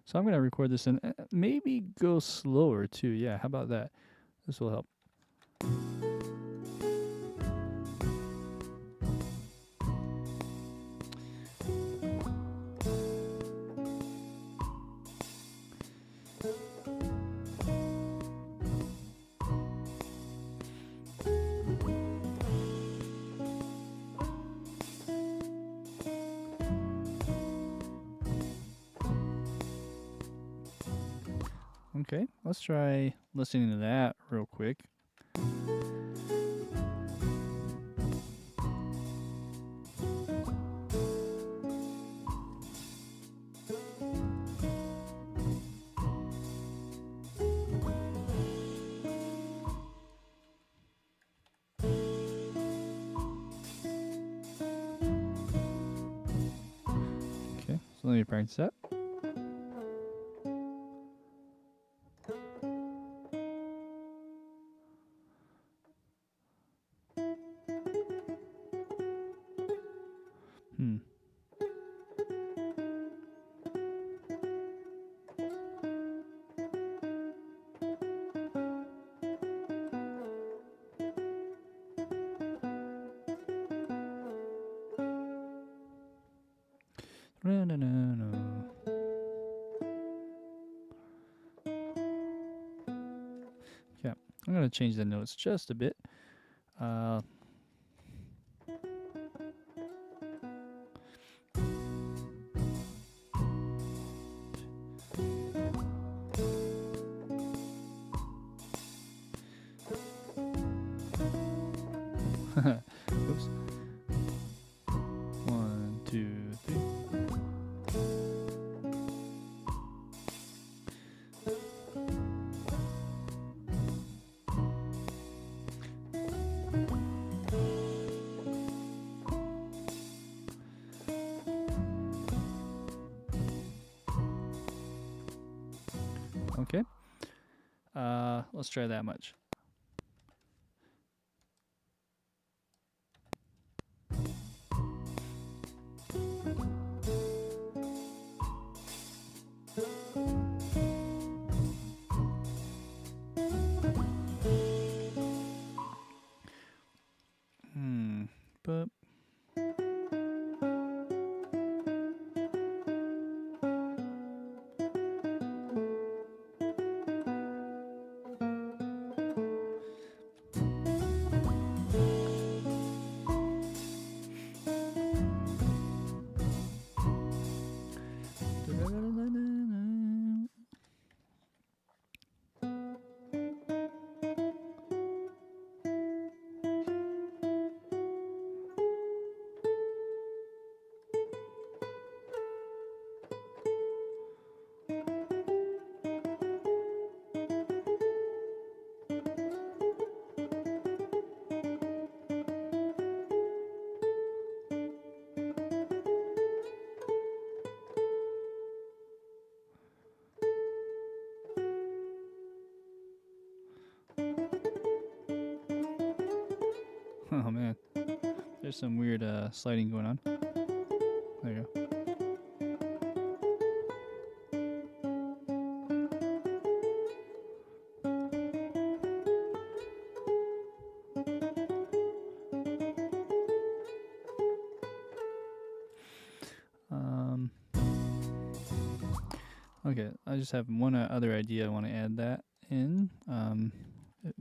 so I'm going to record this and maybe go slower too. Yeah, how about that? This will help. Okay, let's try listening to that real quick. Okay, so let me practice that. Yeah, I'm going to change the notes just a bit. Oops. 1, 2, 3. Okay. Let's try that much. But Oh man, there's some weird sliding going on. There you go. Okay, I just have one other idea I want to add that in,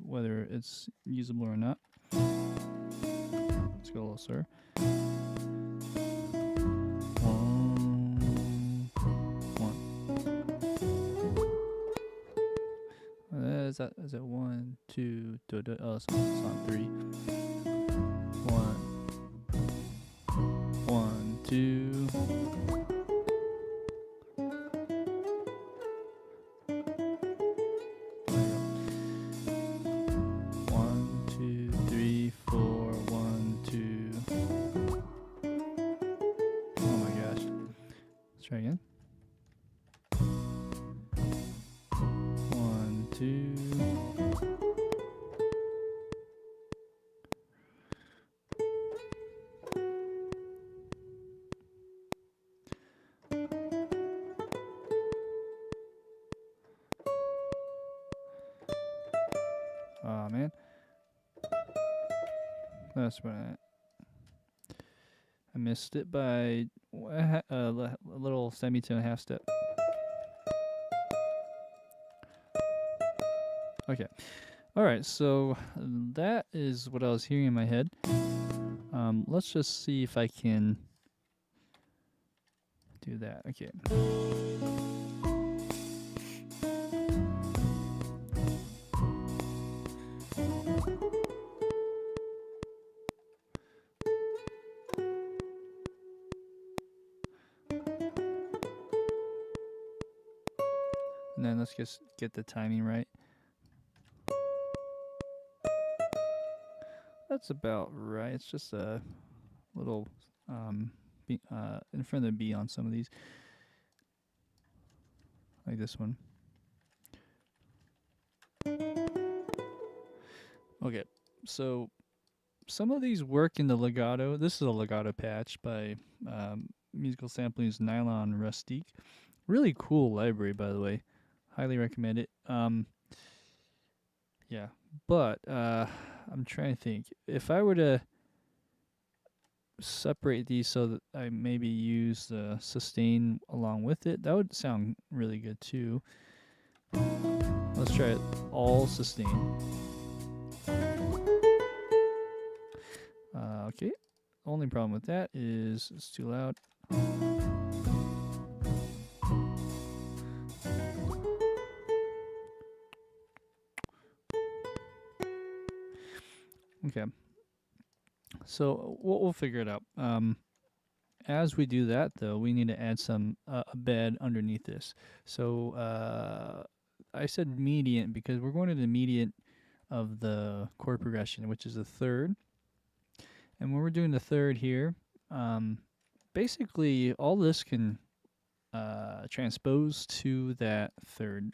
whether it's usable or not. Let's go a little slower. Is that 1, 2, oh, it's on 3. 1, 1, 2. Try again. 1, 2. Oh man, that's what I missed it by a little semitone half step. Okay. All right. So that is what I was hearing in my head. Let's just see if I can do that. Okay. And then let's just get the timing right. That's about right. It's just a little in front of the B on some of these, like this one. Okay, so some of these work in the legato. This is a legato patch by Musical Sampling's Nylon Rustique. Really cool library, by the way. Highly recommend it. Yeah, but I'm trying to think. If I were to separate these so that I maybe use the sustain along with it, that would sound really good too. Let's try it all sustain. Okay, only problem with that is it's too loud. Okay, so we'll figure it out. As we do that, though, we need to add some a bed underneath this. So I said median because we're going to the median of the chord progression, which is the third. And when we're doing the third here, basically all this can transpose to that third.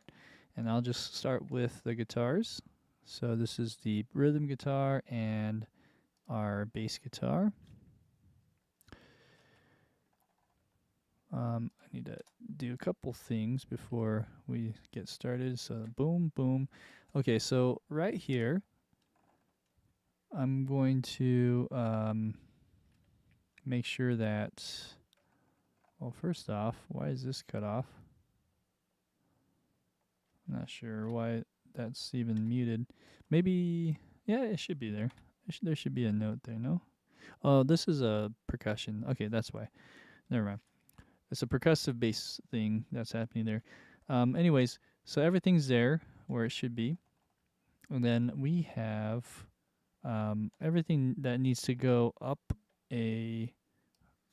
And I'll just start with the guitars. So this is the rhythm guitar and our bass guitar. I need to do a couple things before we get started. So boom, boom. Okay, so right here, I'm going to make sure that, well, first off, why is this cut off? I'm not sure why that's even muted. Maybe, yeah, it should be there. There should be a note there, no? Oh, this is a percussion. Okay, that's why. Never mind. It's a percussive bass thing that's happening there. Anyways, so everything's there where it should be. And then we have everything that needs to go up a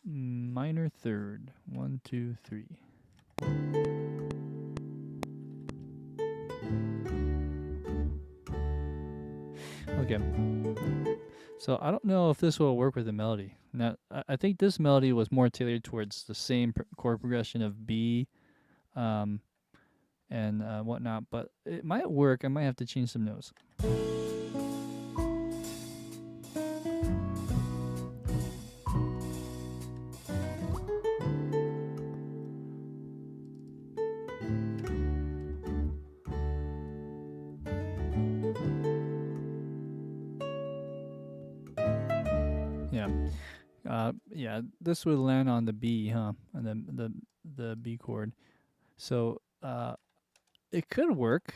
minor third. 1, 2, 3. Okay. So I don't know if this will work with the melody. Now, I think this melody was more tailored towards the same chord progression of B and whatnot, but it might work. I might have to change some notes. Yeah, this would land on the B, huh? And then the B chord. So it could work.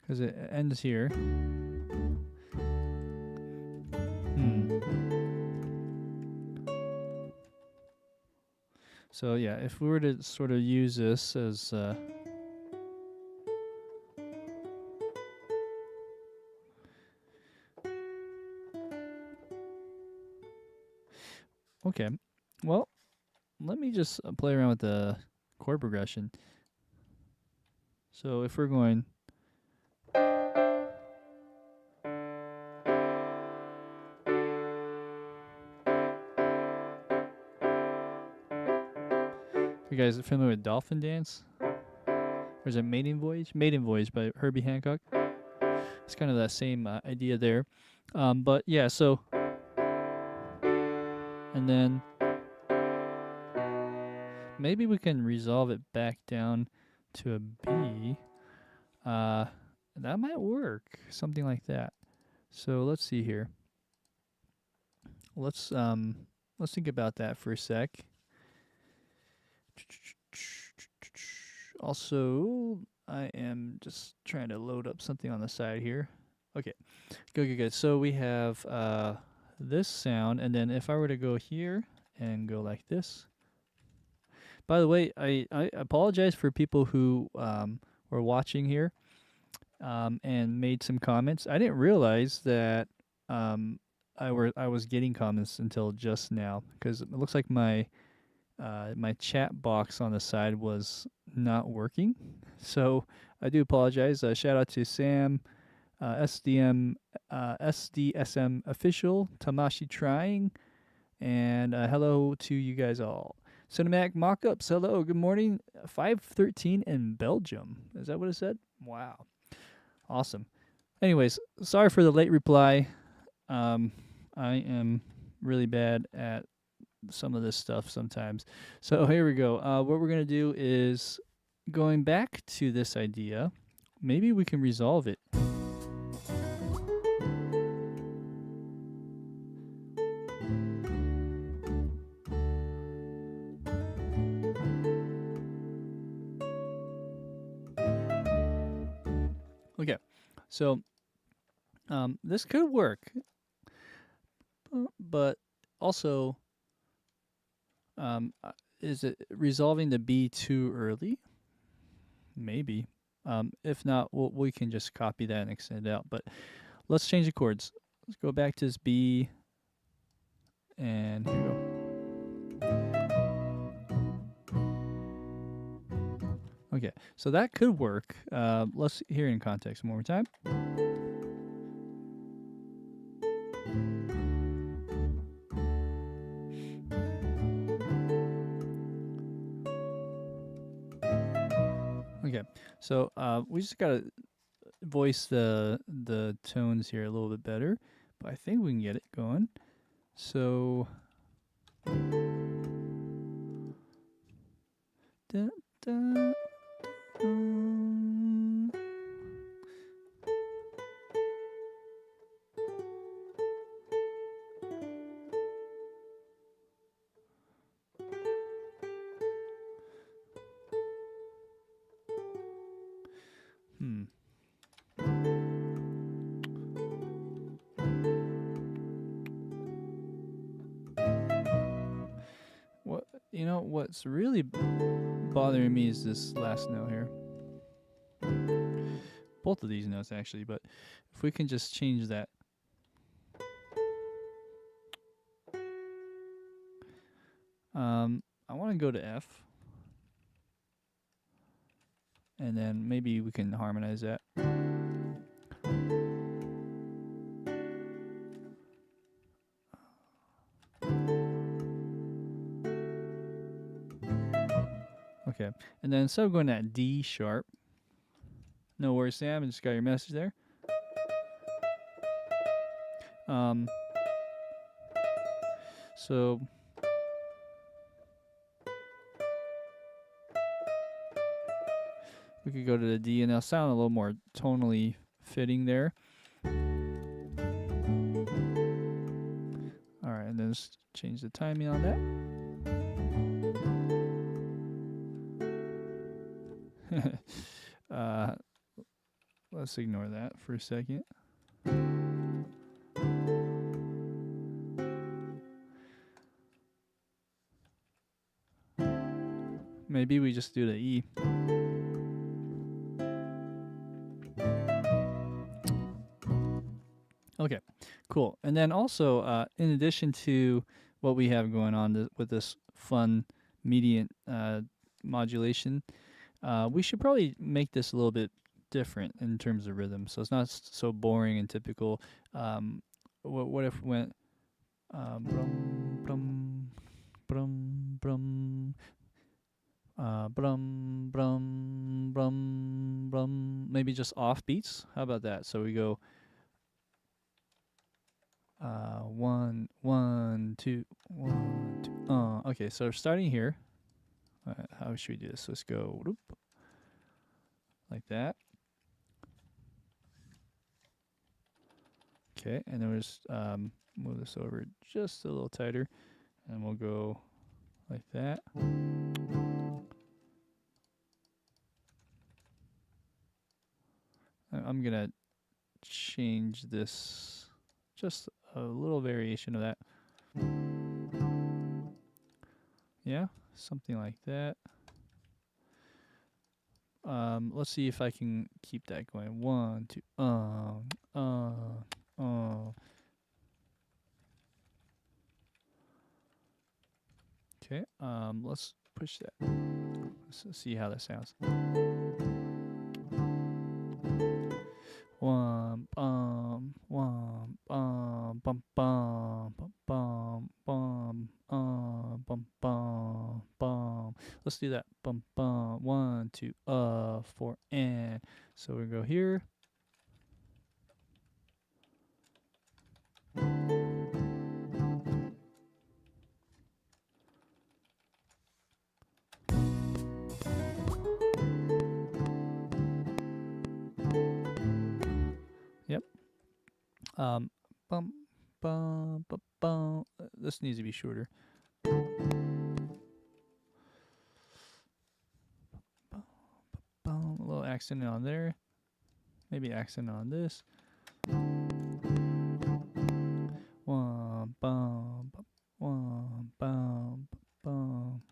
Because it ends here. So yeah, if we were to sort of use this as okay, well, let me just play around with the chord progression. So if we're going you guys familiar with Dolphin Dance? Or is it Maiden Voyage? Maiden Voyage by Herbie Hancock. It's kind of that same idea there. But yeah, so and then maybe we can resolve it back down to a B. That might work. Something like that. So let's see here. Let's think about that for a sec. Also, I am just trying to load up something on the side here. Okay, good. So we have this sound, and then if I were to go here and go like this. By the way, I apologize for people who were watching here and made some comments. I didn't realize that I was getting comments until just now, because it looks like my my chat box on the side was not working. So I do apologize. Shout out to Sam, SDSM official, Tamashi trying, and hello to you guys all. Cinematic Mockups, hello, good morning. 513 in Belgium. Is that what it said? Wow. Awesome. Anyways, sorry for the late reply. I am really bad at some of this stuff sometimes. So here we go. What we're going to do is going back to this idea. Maybe we can resolve it. Okay, so this could work, but also, is it resolving the B too early? Maybe. If not, we can just copy that and extend it out. But let's change the chords. Let's go back to this B, and here we go. Okay, so that could work. Let's hear it in context one more time. Okay, so we just gotta voice the tones here a little bit better, but I think we can get it going. So. Da, da. What what's really bothering me is this last note here. Both of these notes actually, but if we can just change that. I want to go to F. And then maybe we can harmonize that. Okay, and then instead of going at D sharp, no worries, Sam, I just got your message there. So we could go to the D, and it'll sound a little more tonally fitting there. All right, and then just change the timing on that. Let's ignore that for a second. Maybe we just do the E. Okay, cool. And then also, in addition to what we have going on with this fun median modulation, we should probably make this a little bit different in terms of rhythm, so it's not so boring and typical. What if we went brum brum brum brum brum brum brum brum, maybe just off beats? How about that? So we go 1 1 2 1 2. Okay, so starting here. How should we do this? Let's go whoop, like that. Okay, and then we'll just move this over just a little tighter, and we'll go like that. I'm gonna change this, just a little variation of that. Yeah, something like that. Let's see if I can keep that going. 1 2 Okay, let's push that. Let's see how that sounds. 1 bum bum bum bum bum bum bum bum bum bum. Let's do that. Bum bum 1 2 4 and so we go here. Yep. Bum bum bum bum. This needs to be shorter. A little accent on there. Maybe accent on this. 1 bum 1 bum bum.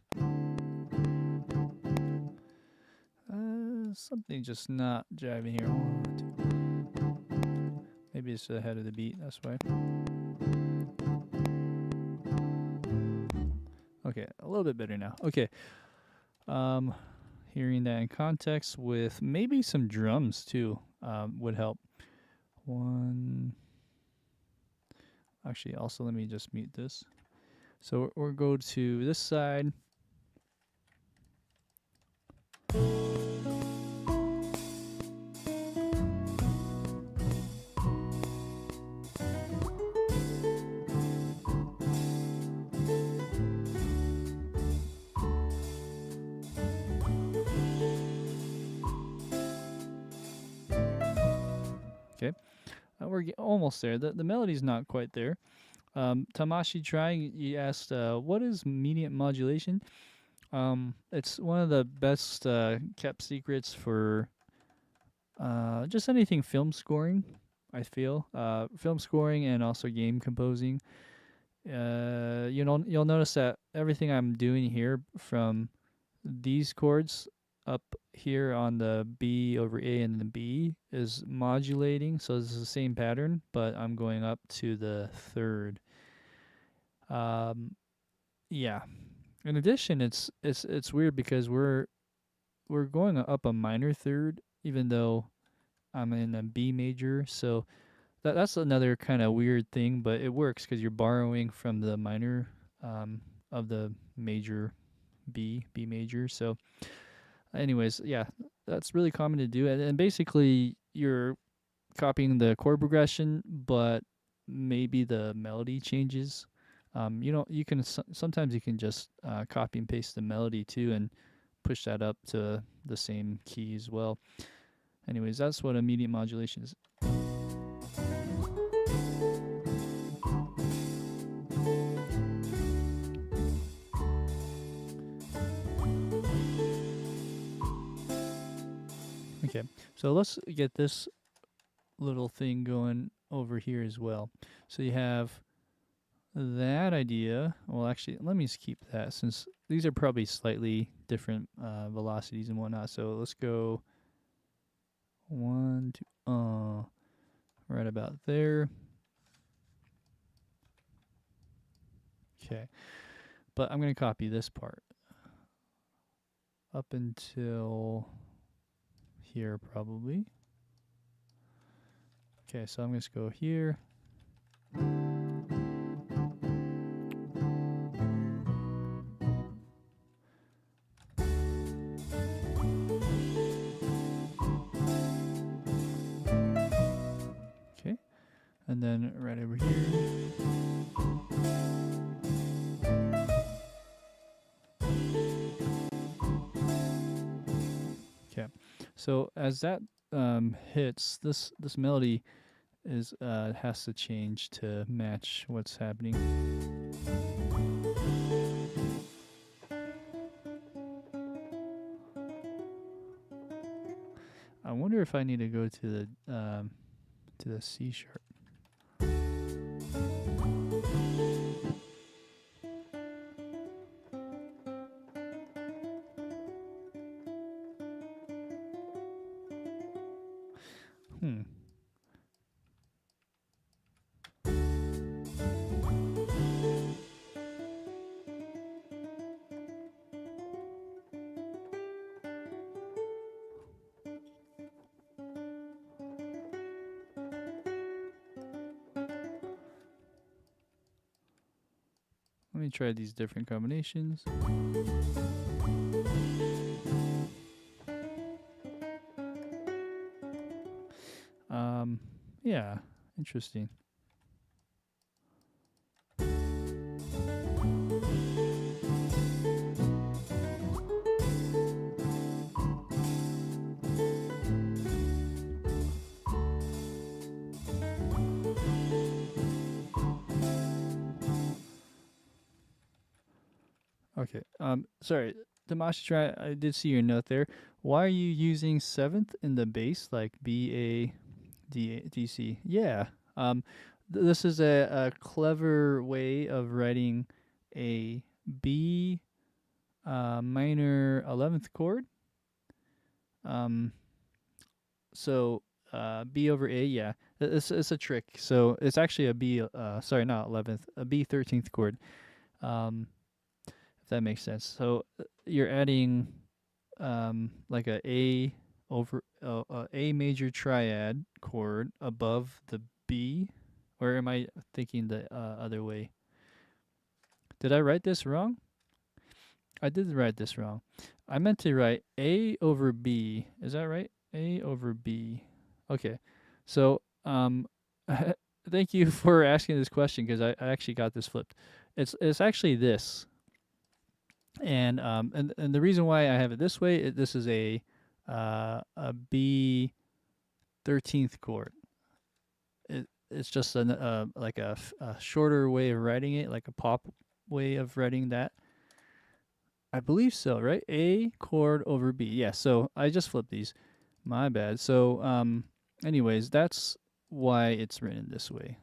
Something just not jiving here. 1 2. Maybe it's ahead of the beat. That's why. Okay, a little bit better now. Okay. Hearing that in context with maybe some drums too would help. 1. Actually, also let me just mute this. So we'll go to this side. Okay, we're almost there. The melody's not quite there. Tamashi Trying, you asked, what is median modulation? It's one of the best kept secrets for just anything film scoring, I feel. Film scoring and also game composing. You'll notice that everything I'm doing here, from these chords up here on the B over A and the B, is modulating. So this is the same pattern, but I'm going up to the third. Yeah. In addition, it's weird because we're going up a minor third, even though I'm in a B major. So that's another kind of weird thing, but it works because you're borrowing from the minor of the major B major. So anyways, yeah, that's really common to do. And basically you're copying the chord progression, but maybe the melody changes. You can sometimes you can just copy and paste the melody too and push that up to the same key as well. Anyways, that's what immediate modulation is. Okay, so let's get this little thing going over here as well. So you have that idea. Well, actually, let me just keep that since these are probably slightly different velocities and whatnot. So let's go 1, 2, right about there. Okay, but I'm going to copy this part up until here probably. Okay, so I'm going to go here. Okay, and then right over here. Okay, so as that hits, this melody is has to change to match what's happening. I wonder if I need to go to the C sharp. Let me try these different combinations. Yeah, interesting. Okay. Sorry, Damashi, I did see your note there. Why are you using seventh in the bass, like B A D C? Yeah. This is a clever way of writing a B minor 11th chord. So B over A, yeah, it's a trick. So it's actually a B. Sorry, not 11th, a B 13th chord. If that makes sense. So you're adding like a over A major triad chord above the B, or am I thinking the other way? Did I write this wrong? I did write this wrong. I meant to write A over B. Is that right? A over B. Okay. So thank you for asking this question because I actually got this flipped. It's actually this. And the reason why I have it this way, this is a B 13th chord. It's just like a shorter way of writing it, like a pop way of writing that. I believe so, right? A chord over B. Yeah, so I just flipped these. My bad. So anyways, that's why it's written this way.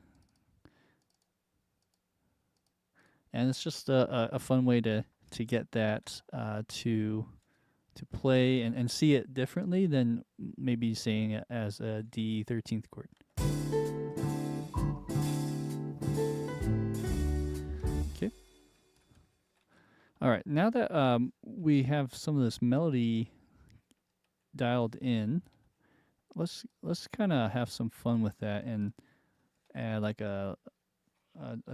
And it's just a fun way to get that to play and see it differently than maybe saying it as a D 13th chord. Okay. All right. Now that we have some of this melody dialed in, let's kind of have some fun with that and add like a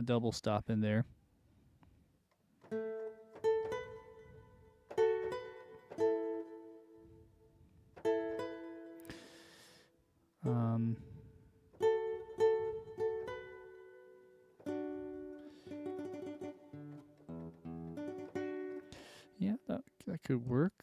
double stop in there. Yeah, that could work.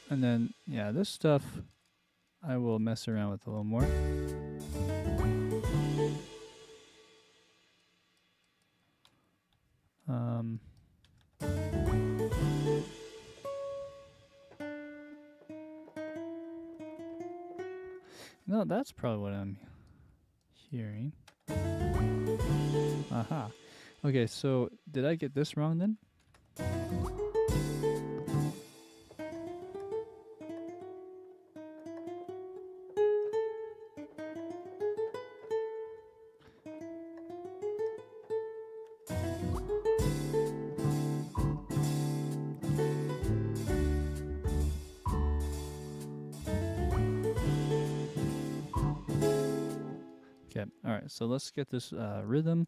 And then, yeah, this stuff I will mess around with a little more. No, that's probably what I'm hearing. Aha. Okay, so did I get this wrong then? Okay, all right, so let's get this rhythm.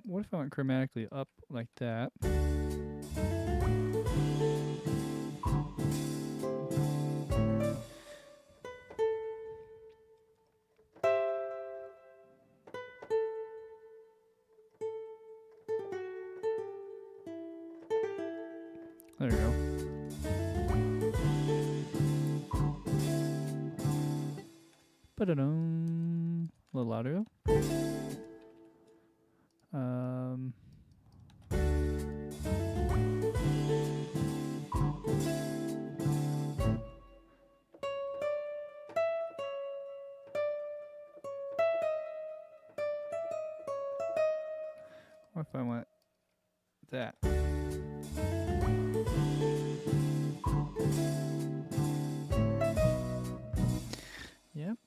What if I went chromatically up like that? There we go. Ba-da-dum. A little louder. What if I went that? Yep.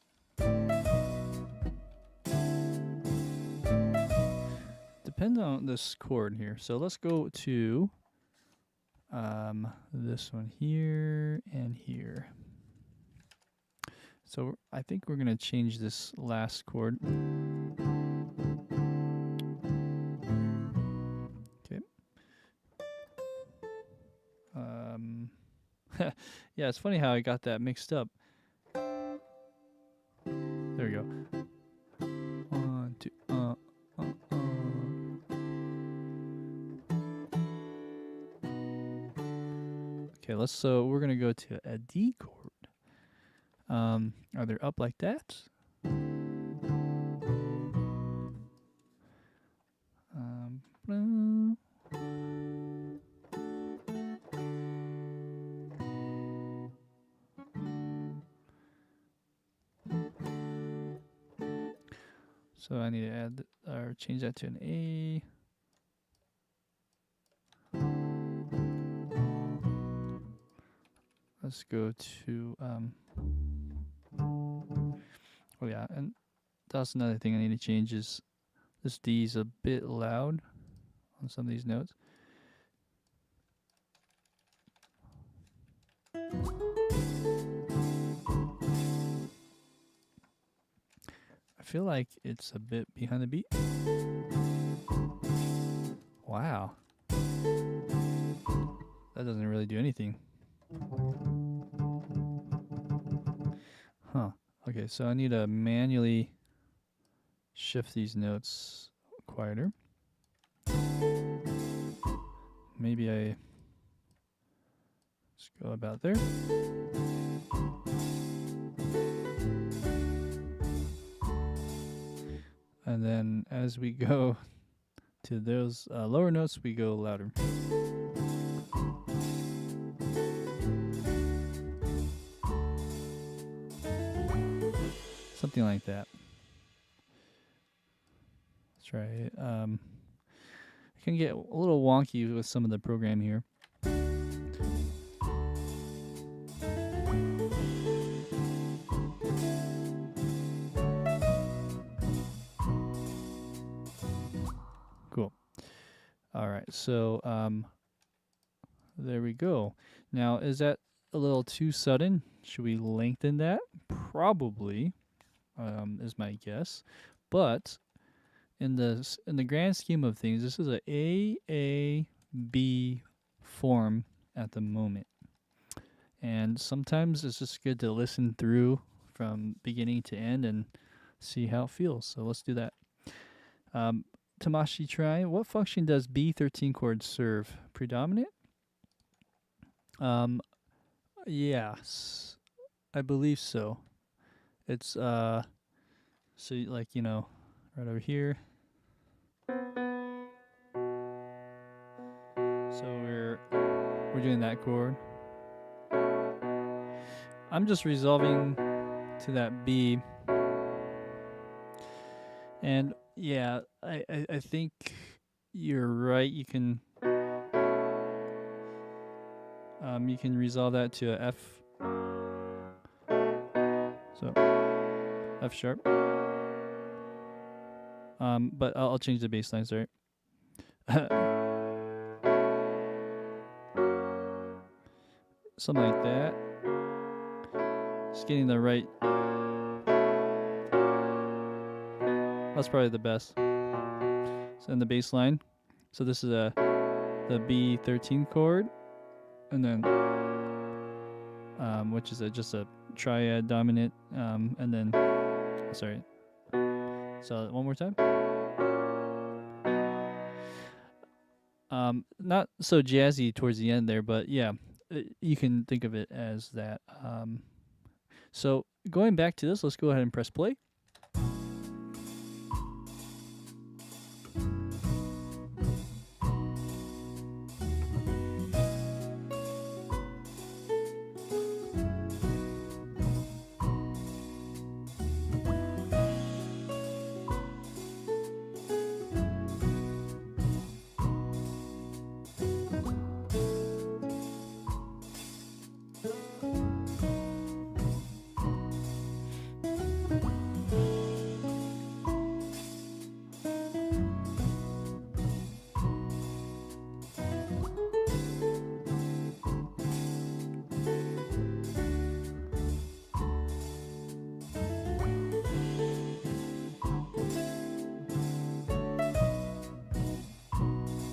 Depends on this chord here. So let's go to this one here and here. So I think we're gonna change this last chord. Okay. Yeah, it's funny how I got that mixed up. There we go. 1, 2, Okay, so we're gonna go to a D chord. Are they up like that? So I need to add or change that to an A. Let's go to oh yeah, and that's another thing I need to change is this D is a bit loud on some of these notes. I feel like it's a bit behind the beat. Wow. That doesn't really do anything. Huh. Okay, so I need to manually shift these notes quieter. Maybe I just go about there. And then as we go to those lower notes, we go louder. Something like that. Let's try it. It can get a little wonky with some of the program here. Cool. All right, so there we go. Now, is that a little too sudden? Should we lengthen that? Probably, is my guess. But in the grand scheme of things, this is a AAB form at the moment. And sometimes it's just good to listen through from beginning to end and see how it feels. So let's do that. Tamashi try. What function does B13 chord serve? Predominant? Yes. I believe so. It's so like, you know, right over here. So we're doing that chord. I'm just resolving to that B. And yeah, I think you're right. You can resolve that to a F. So F sharp. But I'll change the bass line, sorry. Something like that. Just getting the right. That's probably the best. So in the bass line. So this is the B13 chord, and then which is just a triad dominant, and then sorry. So one more time. Not so jazzy towards the end there, but yeah, you can think of it as that. So going back to this, let's go ahead and press play.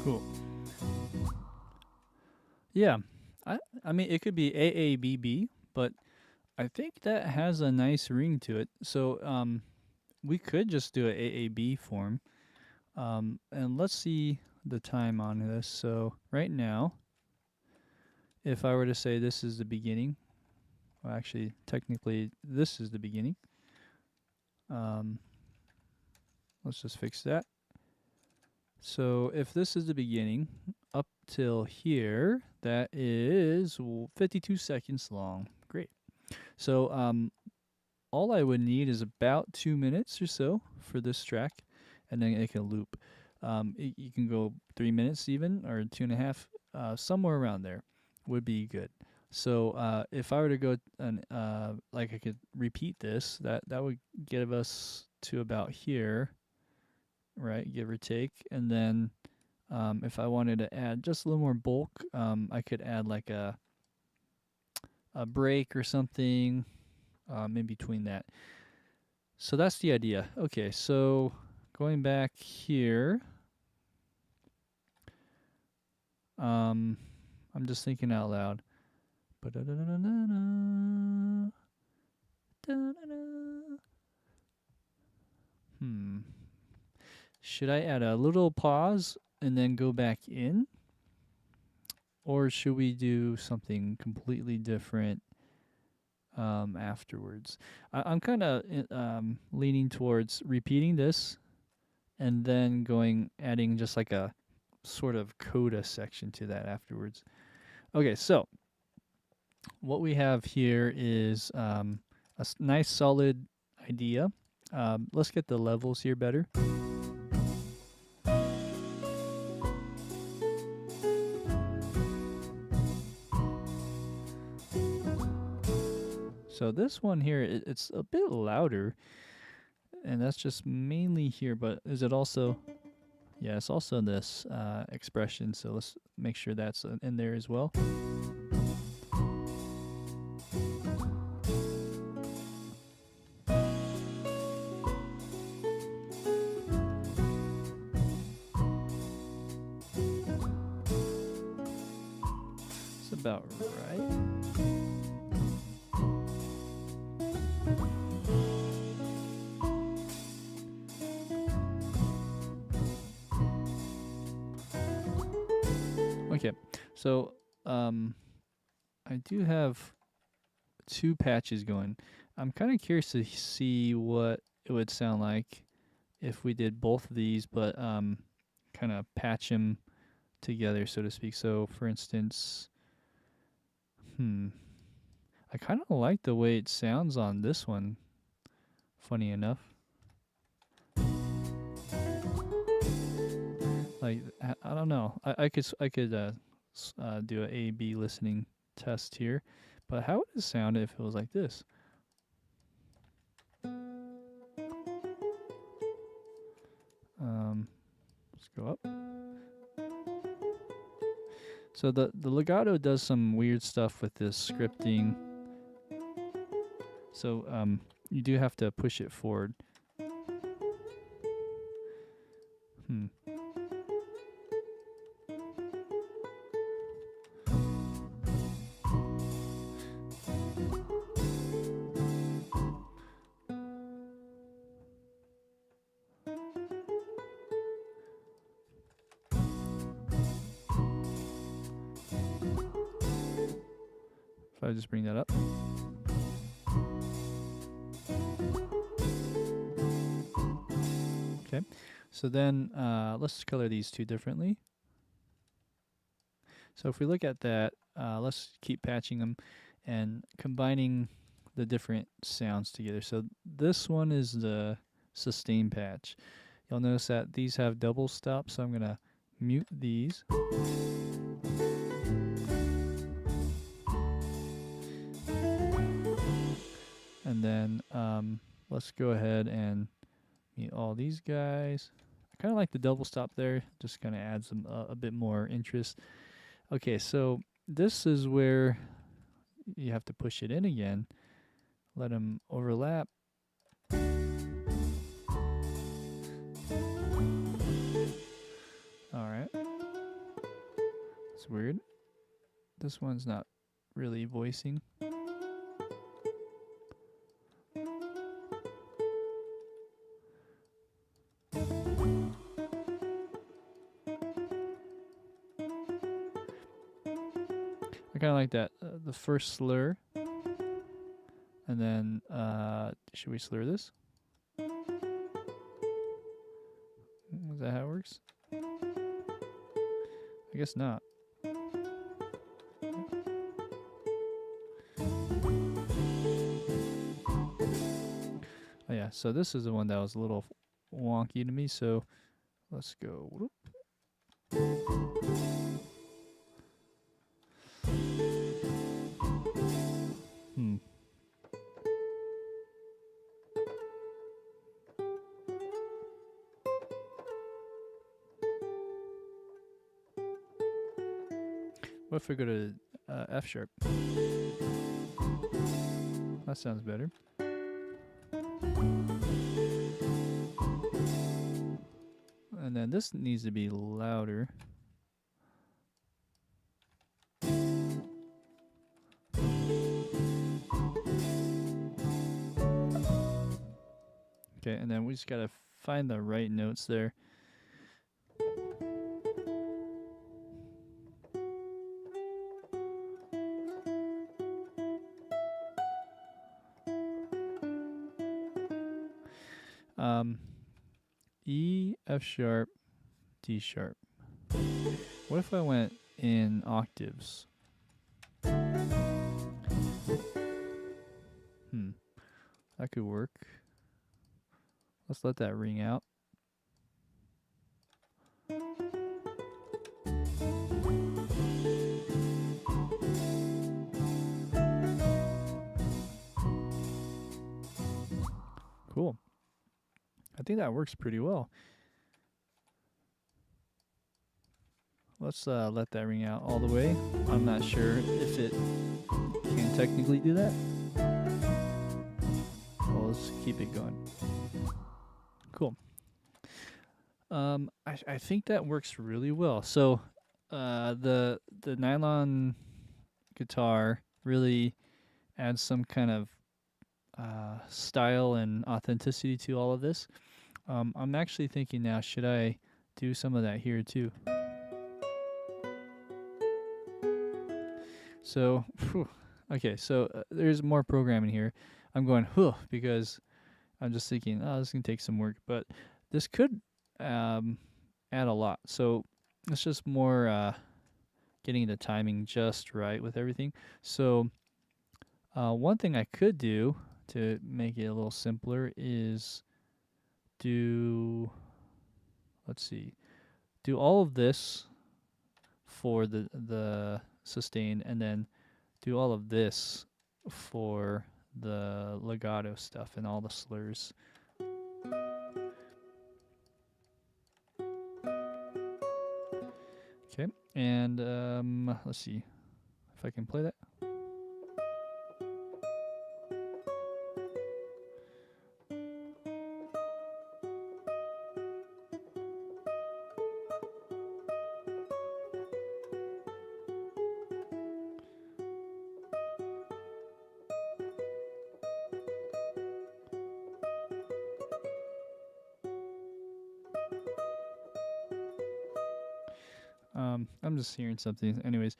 Cool. Yeah, I mean it could be AABB, but I think that has a nice ring to it. So we could just do a AAB form, and let's see the time on this. So right now, if I were to say this is the beginning, well, actually technically this is the beginning. Let's just fix that. So if this is the beginning, up till here, that is 52 seconds long. Great. So all I would need is about 2 minutes or so for this track, and then it can loop. You can go 3 minutes even, or 2.5, somewhere around there would be good. So if I were to go and like I could repeat this, that would give us to about here, right, give or take. And then if I wanted to add just a little more bulk, I could add like a break or something in between that. So that's the idea. Okay, so going back here, I'm just thinking out loud. Should I add a little pause and then go back in? Or should we do something completely different afterwards? I'm kind of leaning towards repeating this and then adding just like a sort of coda section to that afterwards. Okay, so what we have here is a nice solid idea. Let's get the levels here better. So this one here, it's a bit louder, and that's just mainly here, but is it also, yeah, it's also this expression, so let's make sure that's in there as well. It's about right. Okay, so I do have 2 patches going. I'm kind of curious to see what it would sound like if we did both of these, but kind of patch them together, so to speak. So, for instance, I kind of like the way it sounds on this one. Funny enough, like I don't know. I could do an A/B listening test here, but how would it sound if it was like this? Let's go up. So the legato does some weird stuff with this scripting. So you do have to push it forward. If I just bring that up. Okay, so then let's color these 2 differently. So if we look at that, let's keep patching them and combining the different sounds together. So this one is the sustain patch. You'll notice that these have double stops, so I'm going to mute these. And then let's go ahead and mute all these guys. I kind of like the double stop there, just kind of adds them a bit more interest. Okay, so this is where you have to push it in again, let them overlap. Alright. It's weird. This one's not really voicing. I kind of like that, the first slur, and then should we slur this? Is that how it works? I guess not. Oh yeah, so this is the one that was a little wonky to me, so let's go. Whoop. What if we go to F sharp? That sounds better. And then this needs to be louder. Okay, and then we just gotta find the right notes there. E, F sharp, D sharp. What if I went in octaves? That could work. Let's let that ring out. I think that works pretty well. Let's let that ring out all the way. I'm not sure if it can technically do that. Well, let's keep it going. Cool. I think that works really well. So, the nylon guitar really adds some kind of style and authenticity to all of this. I'm actually thinking now, should I do some of that here too? So, okay, so there's more programming here. I'm going, because I'm just thinking, oh, this can take some work, but this could add a lot. So it's just more getting the timing just right with everything. So one thing I could do to make it a little simpler is do, let's see, do all of this for the sustain, and then do all of this for the legato stuff and all the slurs. Okay, and let's see if I can play that. I'm just hearing something. Anyways.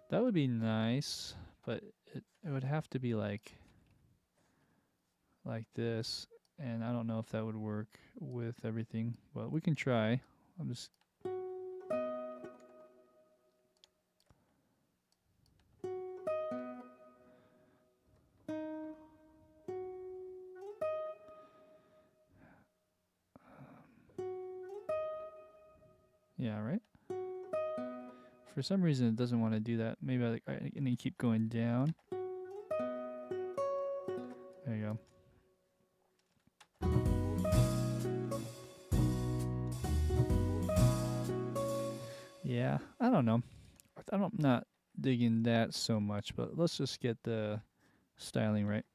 That would be nice, but it would have to be like this, and I don't know if that would work with everything, but we can try. I'm just yeah, right? For some reason it doesn't want to do that. Maybe I need to keep going down. There you go. Yeah, I don't know. I'm not digging that so much, but let's just get the styling right.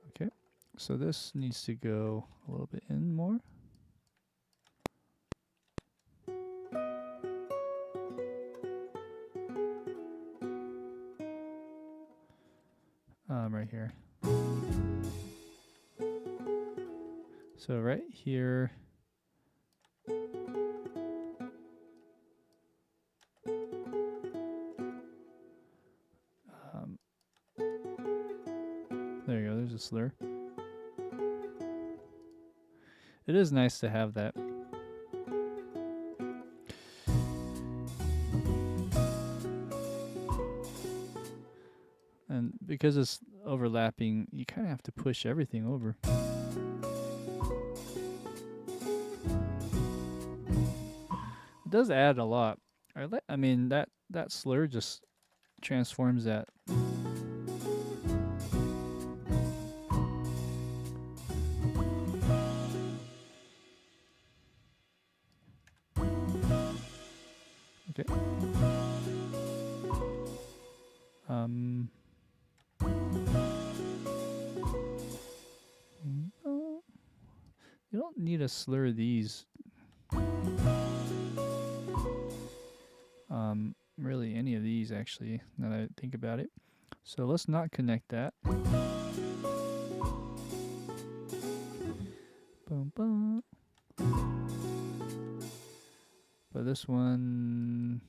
Okay, so this needs to go a little bit in more. Right here. So right here. There you go, there's a slur. It is nice to have that. And because it's overlapping, you kind of have to push everything over. It does add a lot. I mean, that slur just transforms that. Okay. You don't need to slur these. Really any of these actually, now that I think about it. So let's not connect that. Boom, boom. But this one,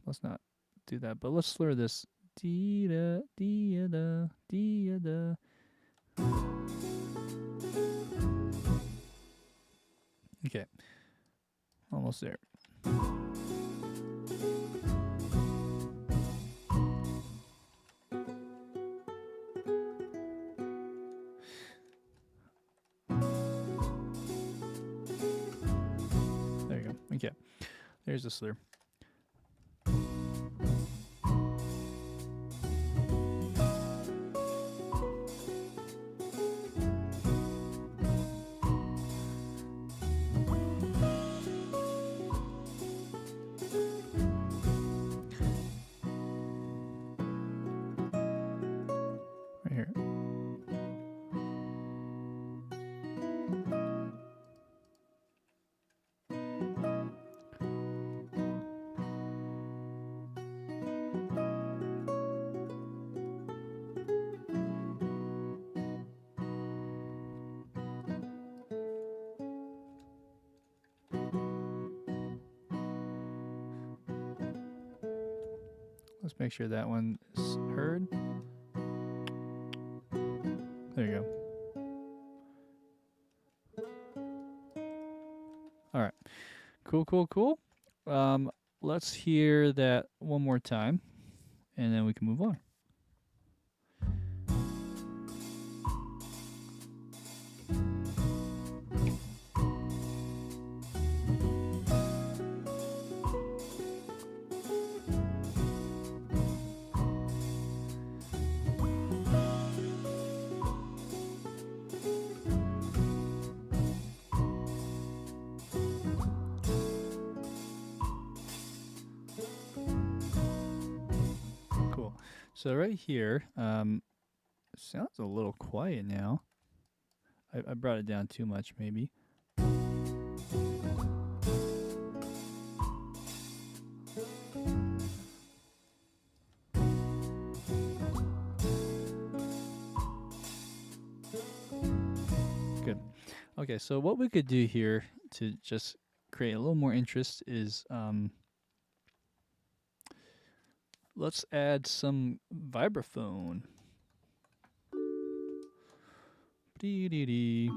let's not do that, but let's slur this. Dee da, dee da, dee da. Okay, almost there. There's the slur. Right here. Let's make sure that one is heard. There you go. All right. Cool. Let's hear that one more time, and then we can move on. So right here, sounds a little quiet now. I brought it down too much, maybe. Good. Okay, so what we could do here to just create a little more interest is let's add some vibraphone. Dee-dee-dee.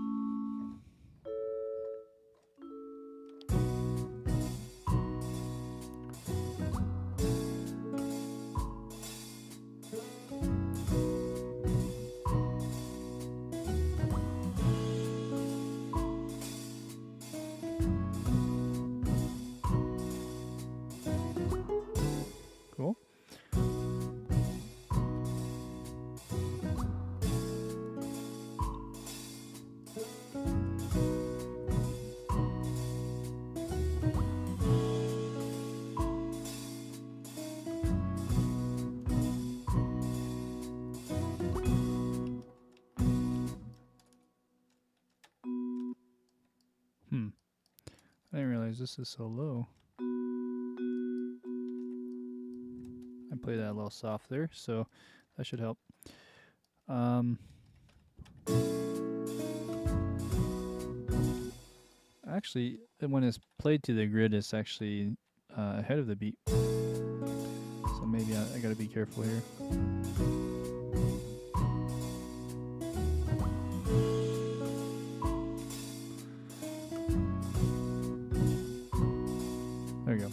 Cool. I didn't realize this is so low. I play that a little soft there, so that should help. Actually, when it's played to the grid, it's actually ahead of the beat. So maybe I gotta be careful here. There we go.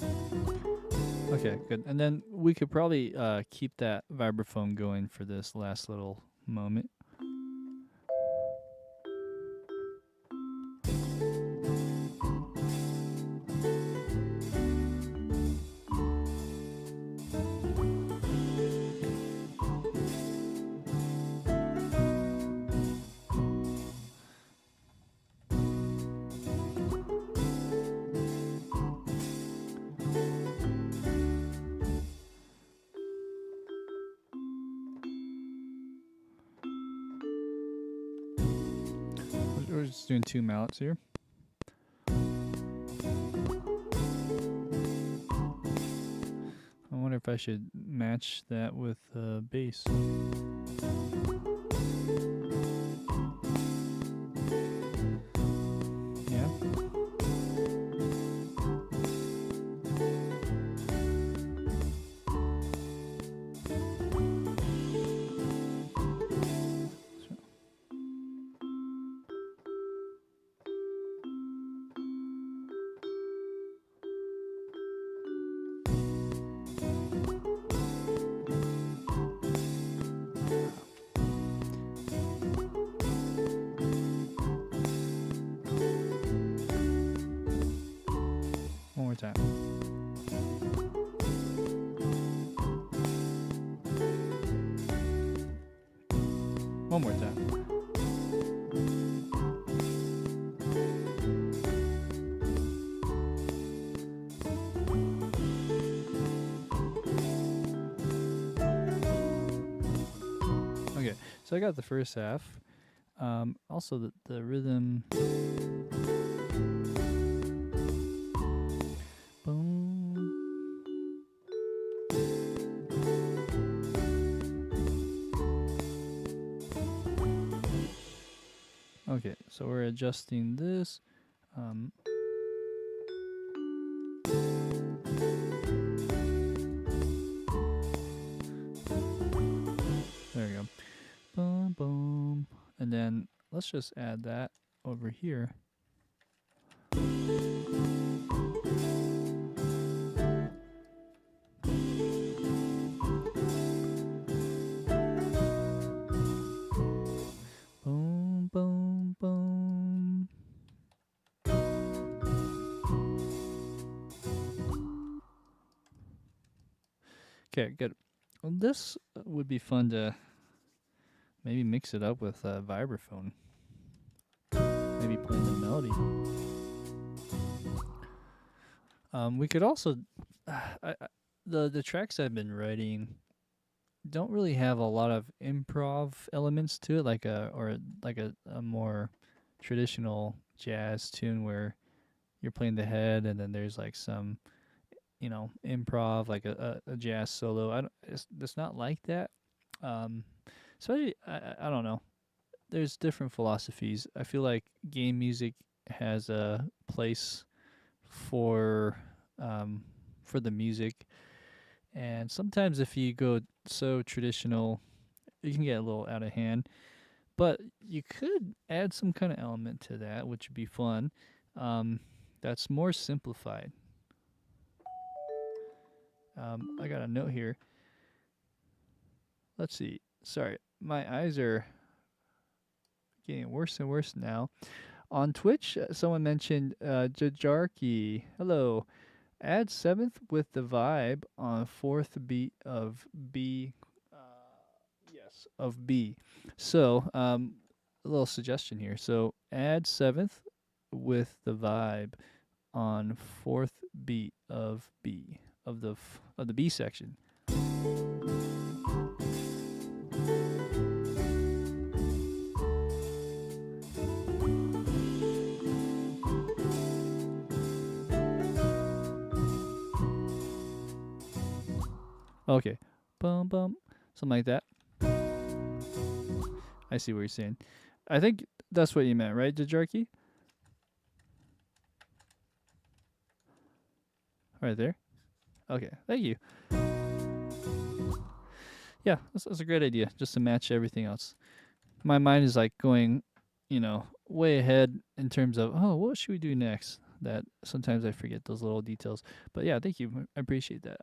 Okay, good. And then we could probably keep that vibraphone going for this last little moment. We're just doing 2 mallets here. I wonder if I should match that with bass. Yeah. One more time. Okay, so I got the first half. Also, the rhythm. Boom. Okay, so we're adjusting this. There we go. Boom, boom. And then let's just add that over here. Boom, boom, boom. Okay, good. Well, this would be fun to maybe mix it up with a vibraphone. Maybe playing the melody. We could also, the tracks I've been writing don't really have a lot of improv elements to it, like a more traditional jazz tune where you're playing the head and then there's like some, improv, like a jazz solo. It's not like that. Especially, I don't know. There's different philosophies. I feel like game music has a place for the music, and sometimes if you go so traditional, it can get a little out of hand. But you could add some kind of element to that, which would be fun. That's more simplified. I got a note here. Let's see. Sorry, my eyes are getting worse and worse now. On Twitch, someone mentioned Jajarki. Hello. Add seventh with the vibe on fourth beat of B. Yes, of B. So, a little suggestion here. So, add seventh with the vibe on fourth beat of B of the B section. Okay, bum bum, something like that. I see what you're saying. I think that's what you meant, right, Jajarki? Right there. Okay, thank you. Yeah, that's a great idea, just to match everything else. My mind is like going, way ahead in terms of, oh, what should we do next? That sometimes I forget those little details. But yeah, thank you. I appreciate that.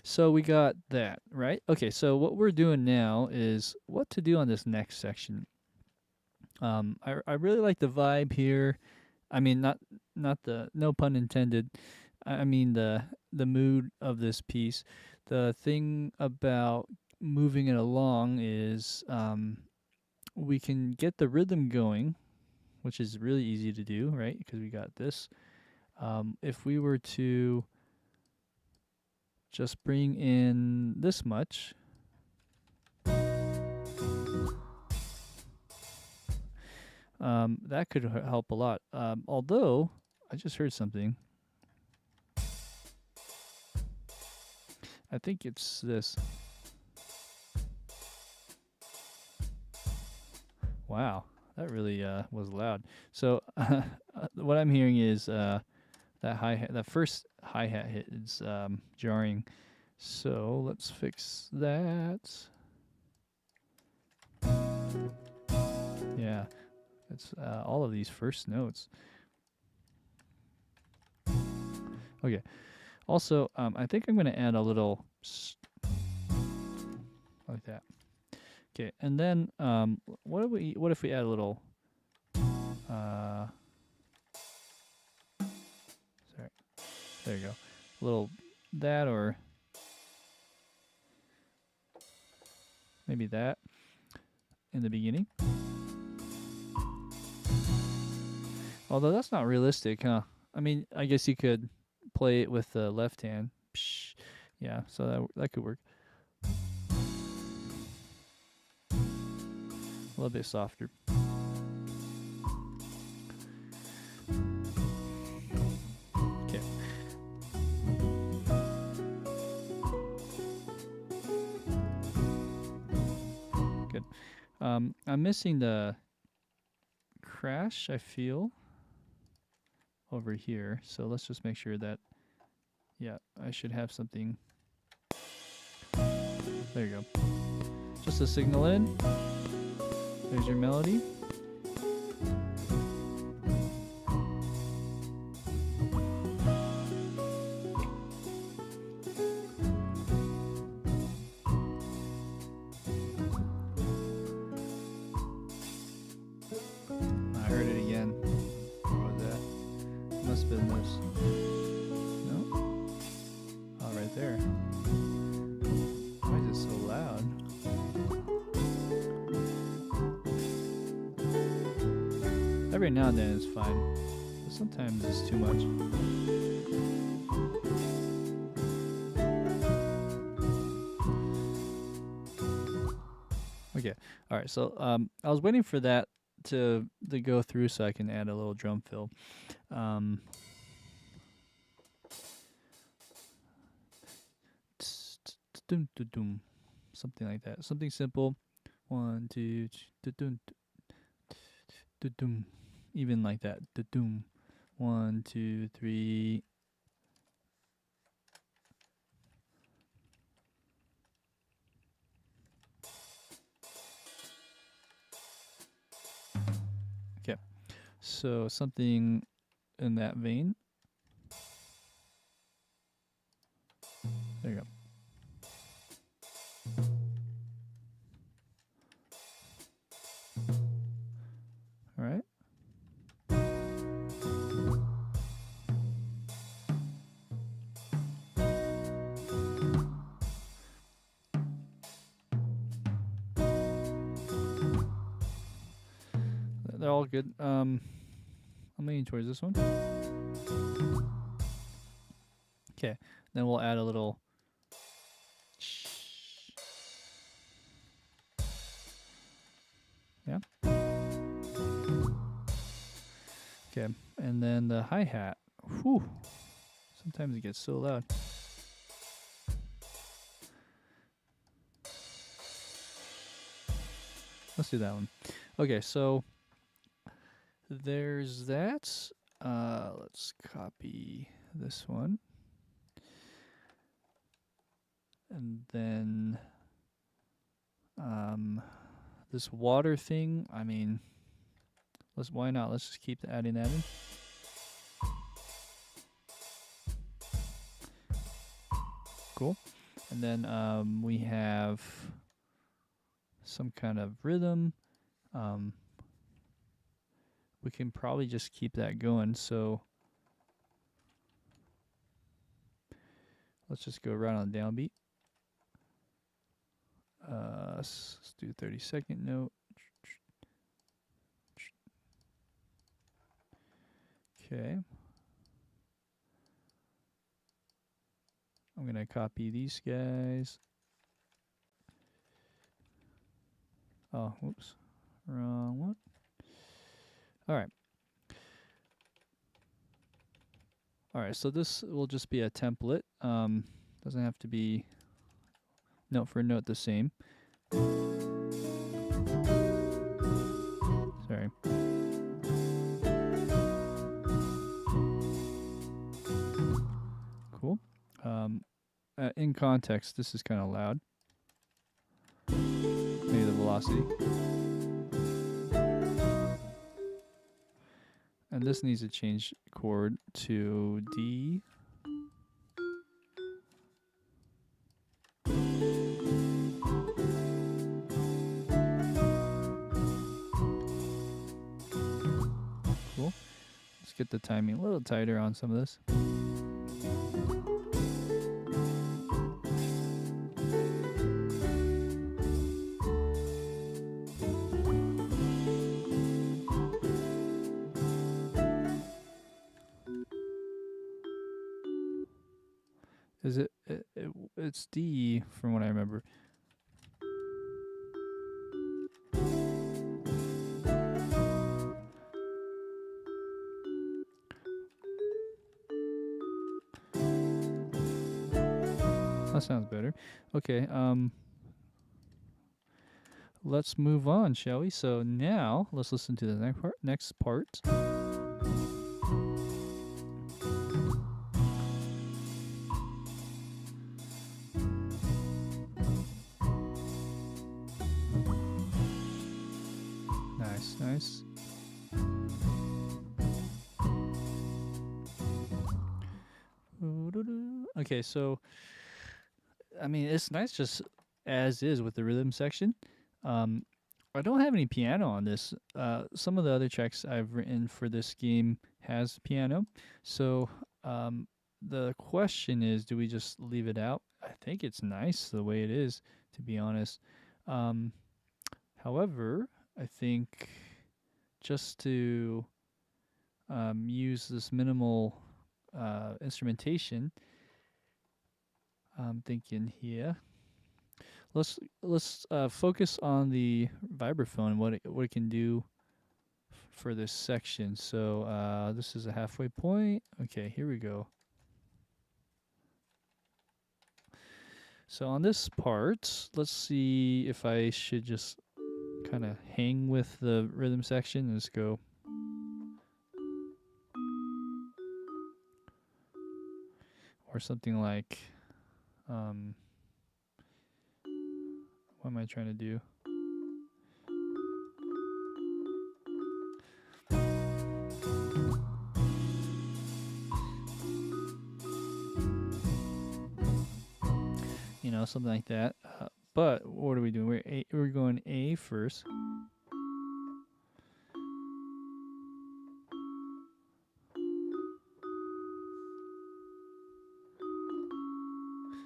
So we got that, right? Okay, so what we're doing now is what to do on this next section. I really like the vibe here. I mean, not the, no pun intended. I mean the mood of this piece. The thing about moving it along is we can get the rhythm going, which is really easy to do, right? Because we got this. If we were to just bring in this much, that could help a lot. Although, I just heard something. I think it's this. Wow, that really was loud. So what I'm hearing is that hi-hat, that first hi-hat hit is jarring. So let's fix that. Yeah, it's all of these first notes. Okay. Also, I think I'm going to add a little like that. Okay, and then what if we add a little? Sorry, there you go. A little that, or maybe that. in the beginning. Although that's not realistic, huh? I mean, I guess you could play it with the left hand. Psh, yeah, so that could work. A little bit softer. Okay. Good. I'm missing the crash, I feel, over here. So let's just make sure that, yeah, I should have something. There you go. Just a signal in. There's your melody. I heard it again. What was that? Must have been this. No? Oh, right there. Why is it so loud? Every now and then it's fine, but sometimes it's too much. Okay, all right. So I was waiting for that to go through so I can add a little drum fill. Something like that. Something simple. 1, 2, even like that. 1, 2, 3. Okay, so something in that vein. There you go. All right. They're all good. I'm leaning towards this one. Okay, then we'll add a little. Yeah. Okay, and then the hi-hat. Whew. Sometimes it gets so loud. Let's do that one. Okay, so there's that. Let's copy this one. And then this water thing, I mean, why not? Let's just keep adding that in. Cool. And then we have some kind of rhythm. We can probably just keep that going. So let's just go right on downbeat. Let's do 30-second note. Okay. I'm gonna copy these guys. Oh, whoops. Wrong one. All right. All right, so this will just be a template. Doesn't have to be note for note the same. Sorry. Cool. In context, this is kind of loud. Maybe the velocity. And this needs to change chord to D. Cool. Let's get the timing a little tighter on some of this. Is it, it's D from what I remember. That sounds better. Okay, let's move on, shall we? So now let's listen to the next part. Nice, nice. Okay, so I mean, it's nice just as is with the rhythm section. I don't have any piano on this. Some of the other tracks I've written for this game has piano. So the question is, do we just leave it out? I think it's nice the way it is, to be honest. However, I think just to use this minimal instrumentation, I'm thinking here. Let's focus on the vibraphone, what it can do for this section. So this is a halfway point. Okay, here we go. So on this part, let's see if I should just kind of hang with the rhythm section. Let's go. Or something like, what am I trying to do? You know, something like that. But what are we doing? We're going A first.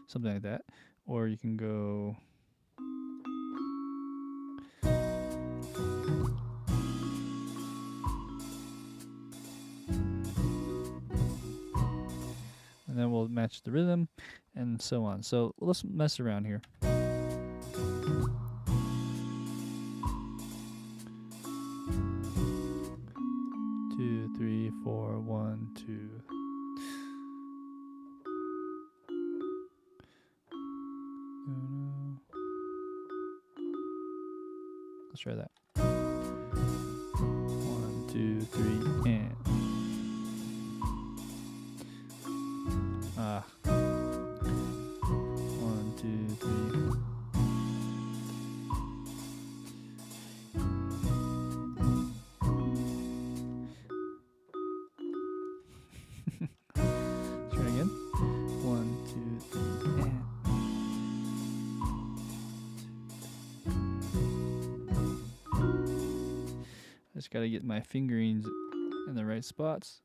Something like that. Or you can go. And then we'll match the rhythm and so on. So let's mess around here. 2, 3, 4, 1, 2. Let's try that. 1, 2, 3, and. 1, 2, 3. Try again. 1, 2, 3, and. I just gotta get my fingerings in the right spots.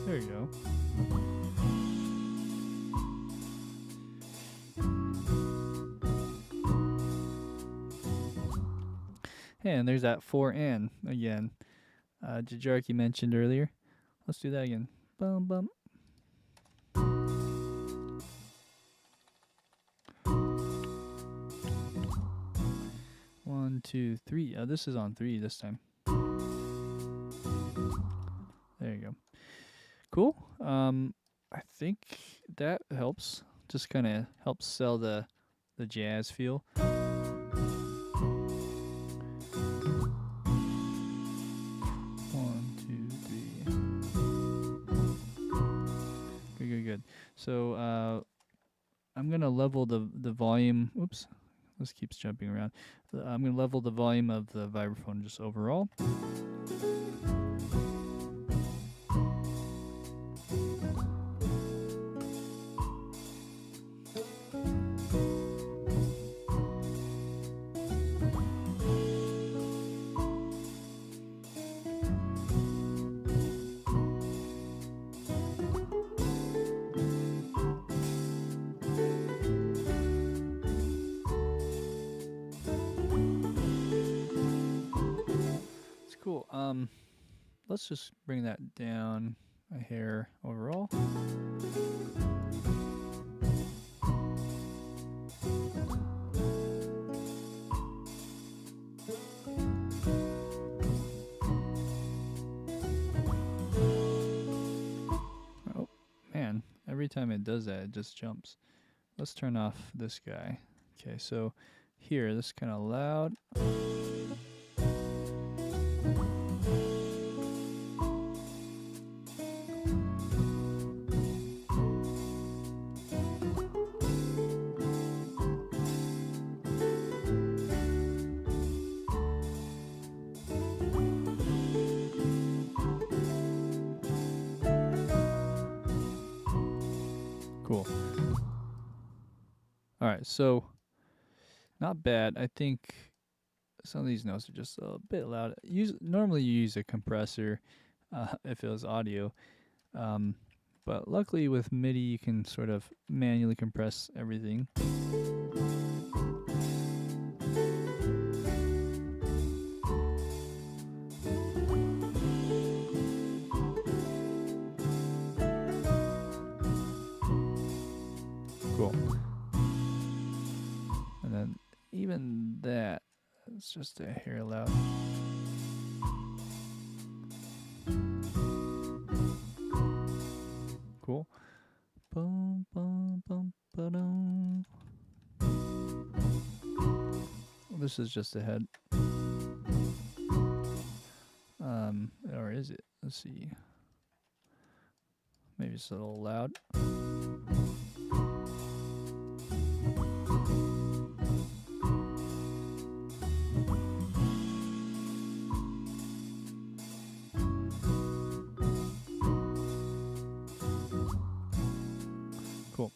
There you go. And there's that 4 and again. Jajarki mentioned earlier. Let's do that again. Bum bum. 1, 2, 3. This is on 3 this time. There you go. Cool. I think that helps. Just kind of helps sell the jazz feel. Good. So I'm gonna level the volume. Oops, this keeps jumping around. I'm gonna level the volume of the vibraphone just overall. let's just bring that down a hair overall. Oh, man, every time it does that, it just jumps. Let's turn off this guy. Okay, so here, this is kind of loud. Cool. All right, so not bad. I think some of these notes are just a bit loud. Normally you use a compressor if it was audio, but luckily with MIDI you can sort of manually compress everything. Cool. And then even that, it's just a hair loud. Cool. Bum, bum, bum, ba-dum. This is just a head. Or is it? Let's see. Maybe it's a little loud. Cool.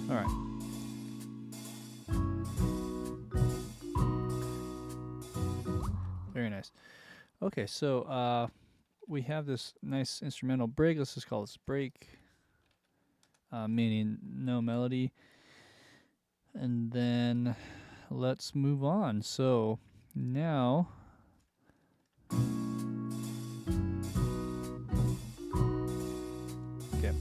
All right. Very nice. Okay, so we have this nice instrumental break. Let's just call this break, meaning no melody. And then let's move on. So now okay,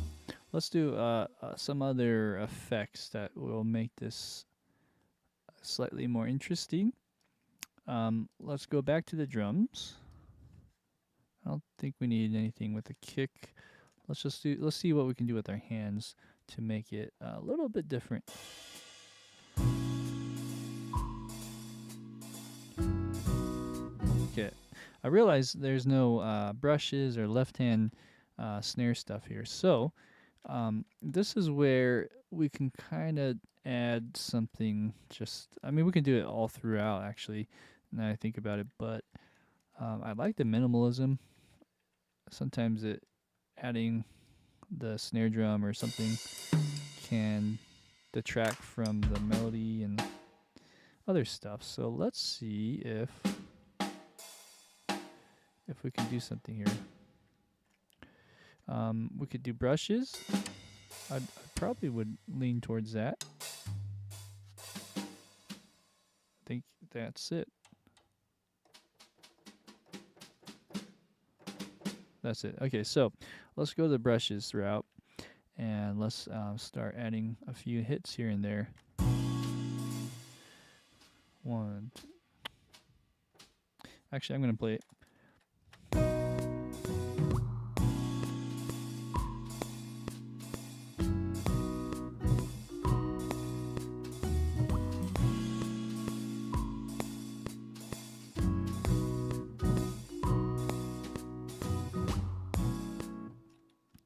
let's do some other effects that will make this slightly more interesting. Let's go back to the drums. I don't think we need anything with a kick. Let's see what we can do with our hands to make it a little bit different. Okay, I realize there's no brushes or left-hand snare stuff here, so this is where we can kind of add something. We can do it all throughout actually, now I think about it, but I like the minimalism. Sometimes adding the snare drum or something can detract from the melody and other stuff. So let's see if we can do something here. We could do brushes. I probably would lean towards that. I think that's it. That's it. Okay, so let's go to the brushes throughout, and let's start adding a few hits here and there. One, two. Actually, I'm going to play it.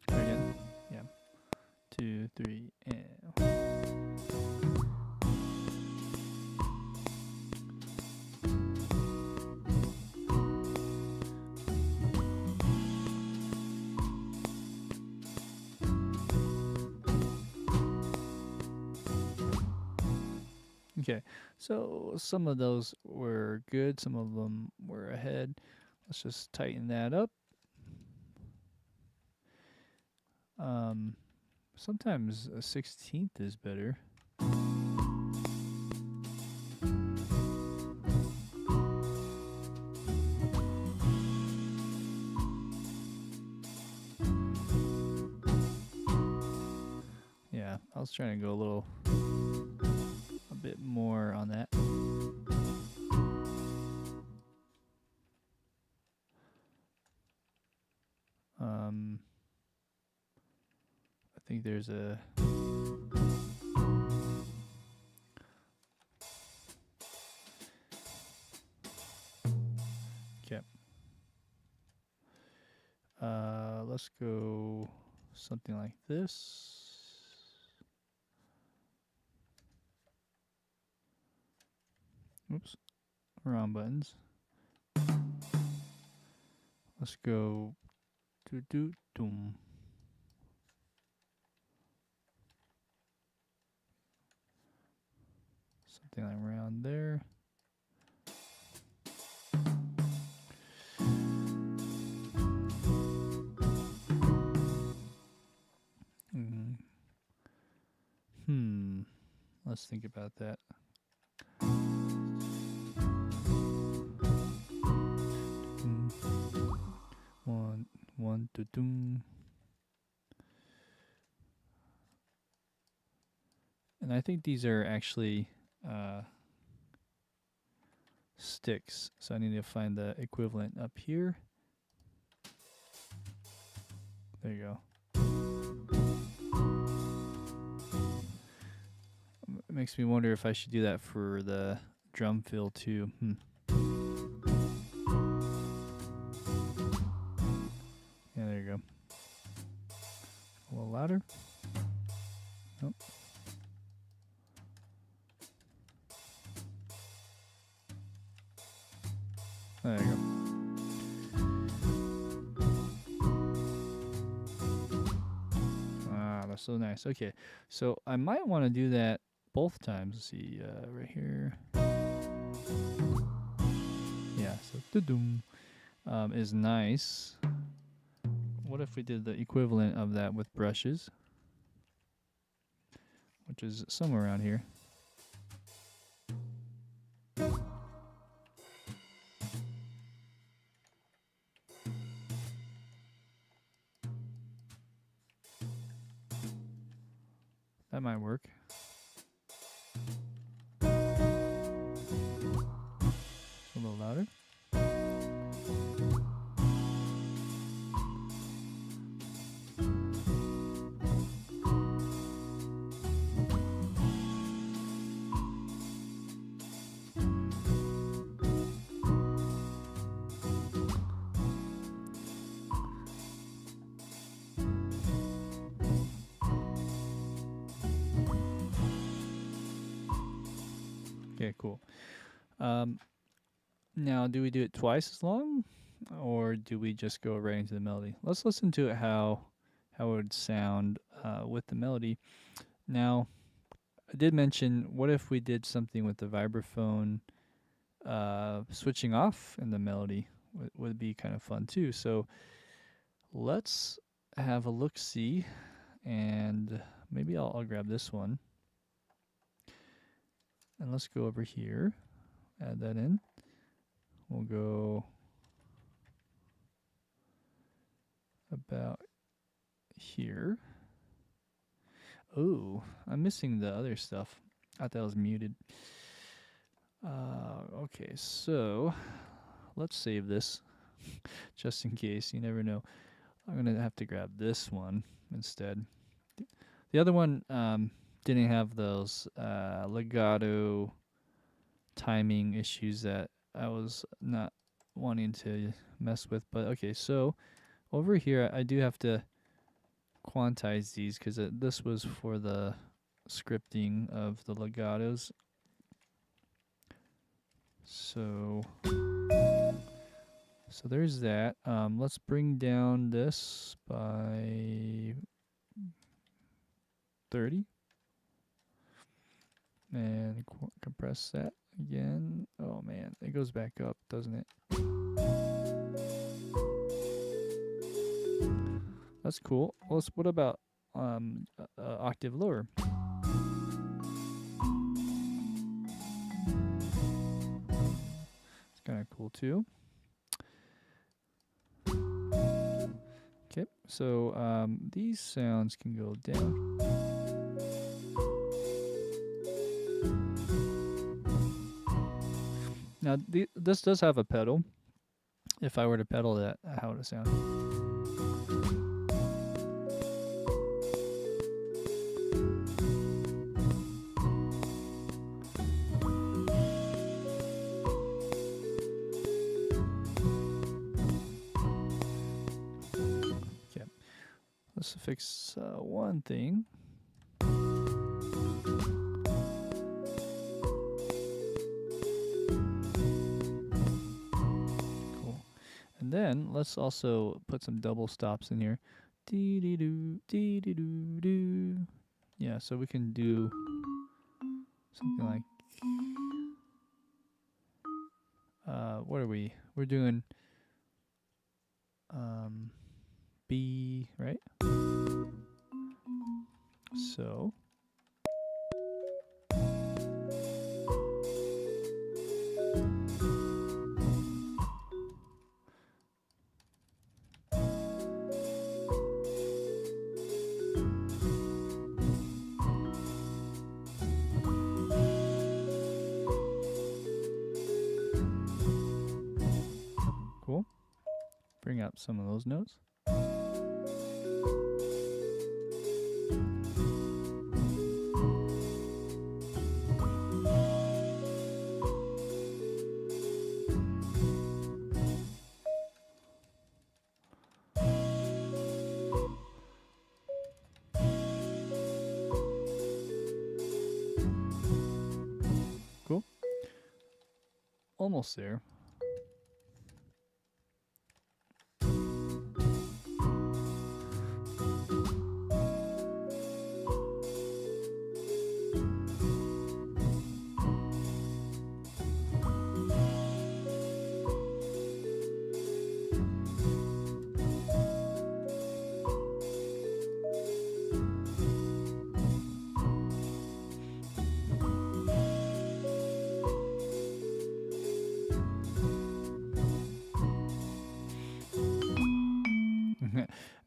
Again. Yeah. 2, 3, and... Okay, so some of those were good, some of them were ahead. Let's just tighten that up. Sometimes a 16th is better. I was trying to go a bit more on that. I think there's a okay. Let's go something like this. Oops, wrong buttons. Let's go do do doom. Something like around there. Let's think about that. One, two, doom. And I think these are actually sticks, so I need to find the equivalent up here. There you go. It makes me wonder if I should do that for the drum fill too. Yeah, there you go. A little louder. Nope. There you go. Ah, that's so nice. Okay, so I might want to do that both times. Let's see, right here. Yeah, so doo-doom is nice. What if we did the equivalent of that with brushes, which is somewhere around here. That might work. A little louder. Okay, cool. Now, do we do it twice as long, or do we just go right into the melody? Let's listen to it how it would sound with the melody. Now, I did mention, what if we did something with the vibraphone switching off in the melody? Would be kind of fun too. So let's have a look-see, and maybe I'll grab this one. And let's go over here, add that in. We'll go about here. Oh, I'm missing the other stuff. I thought that was muted. Okay, so let's save this just in case. You never know. I'm going to have to grab this one instead. The other one didn't have those legato timing issues that I was not wanting to mess with. But okay, so over here I do have to quantize these because this was for the scripting of the legatos. So there's that. Let's bring down this by 30 and compress that again. Oh man, it goes back up, doesn't it? That's cool. What about octave lower? It's kind of cool too. Okay, so these sounds can go down. Now this does have a pedal. If I were to pedal that, how would it sound? Okay, let's fix one thing. Cool. And then let's also put some double stops in here. Dee dee doo, dee dee doo doo. Yeah, so we can do something like what are we? We're doing B, right? So cool. Bring up some of those notes. Cool. Almost there.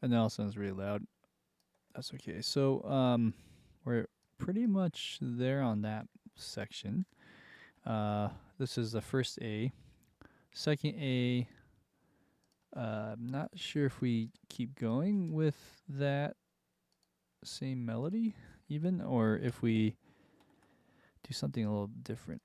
And that all sounds really loud. That's okay. So we're pretty much there on that section. This is the first A. Second A, I'm not sure if we keep going with that same melody even, or if we do something a little different.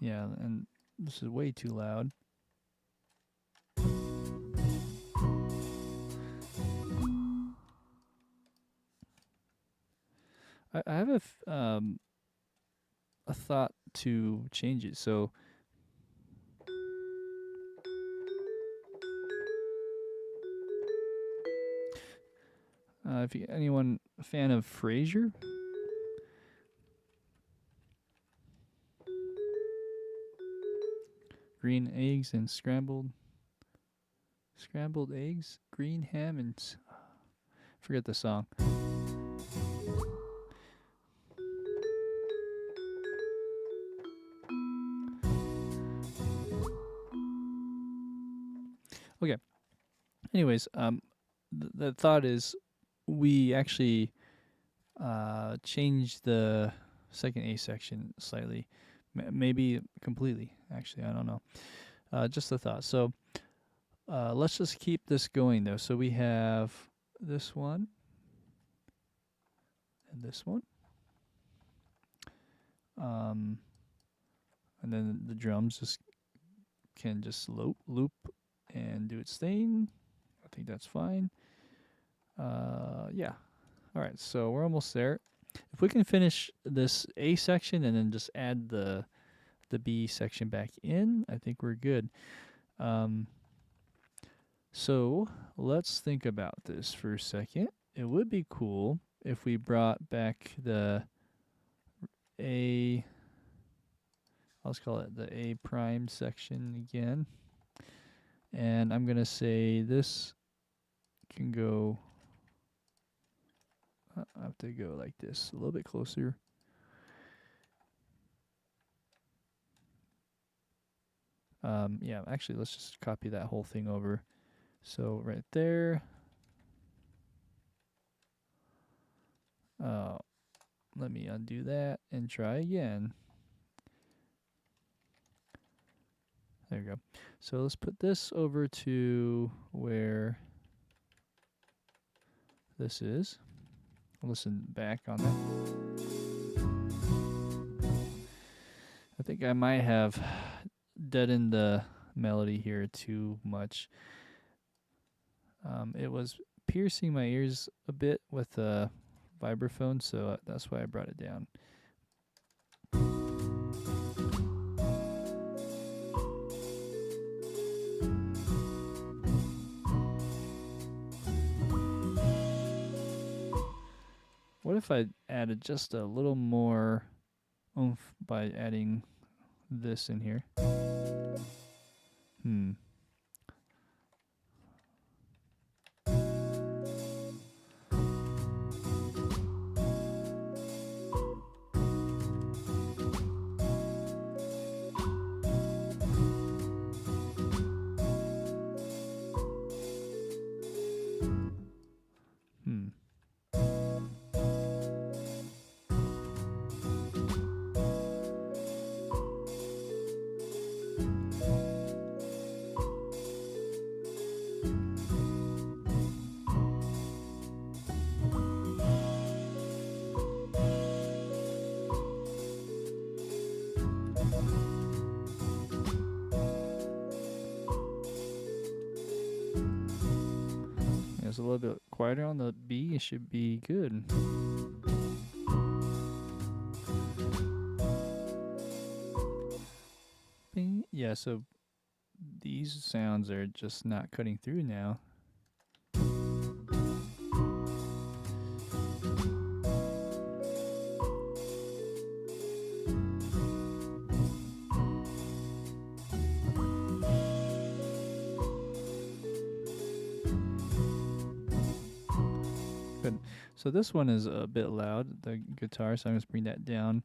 Yeah, and this is way too loud. I have a thought to change it. So if anyone a fan of Frasier, green eggs and scrambled eggs, green ham and forget the song. Okay. Anyways, the thought is we actually change the second A section slightly, maybe completely. Actually, I don't know. Just a thought. So let's just keep this going though. So we have this one and this one, and then the drums just can just loop and do its thing. I think that's fine. Yeah. All right, so we're almost there. If we can finish this A section and then just add the B section back in, I think we're good. So let's think about this for a second. It would be cool if we brought back the A, let's call it the A prime section again. And I'm going to say this can go, I have to go like this, a little bit closer. Yeah, actually, let's just copy that whole thing over. So right there. Let me undo that and try again. There we go. So let's put this over to where this is. Listen back on that. I think I might have deadened the melody here too much. It was piercing my ears a bit with the vibraphone, so that's why I brought it down. What if I added just a little more oomph by adding this in here? It's a little bit quieter on the B. It should be good. Bing. Yeah, so these sounds are just not cutting through now. Good. So this one is a bit loud, the guitar, so I'm going to bring that down.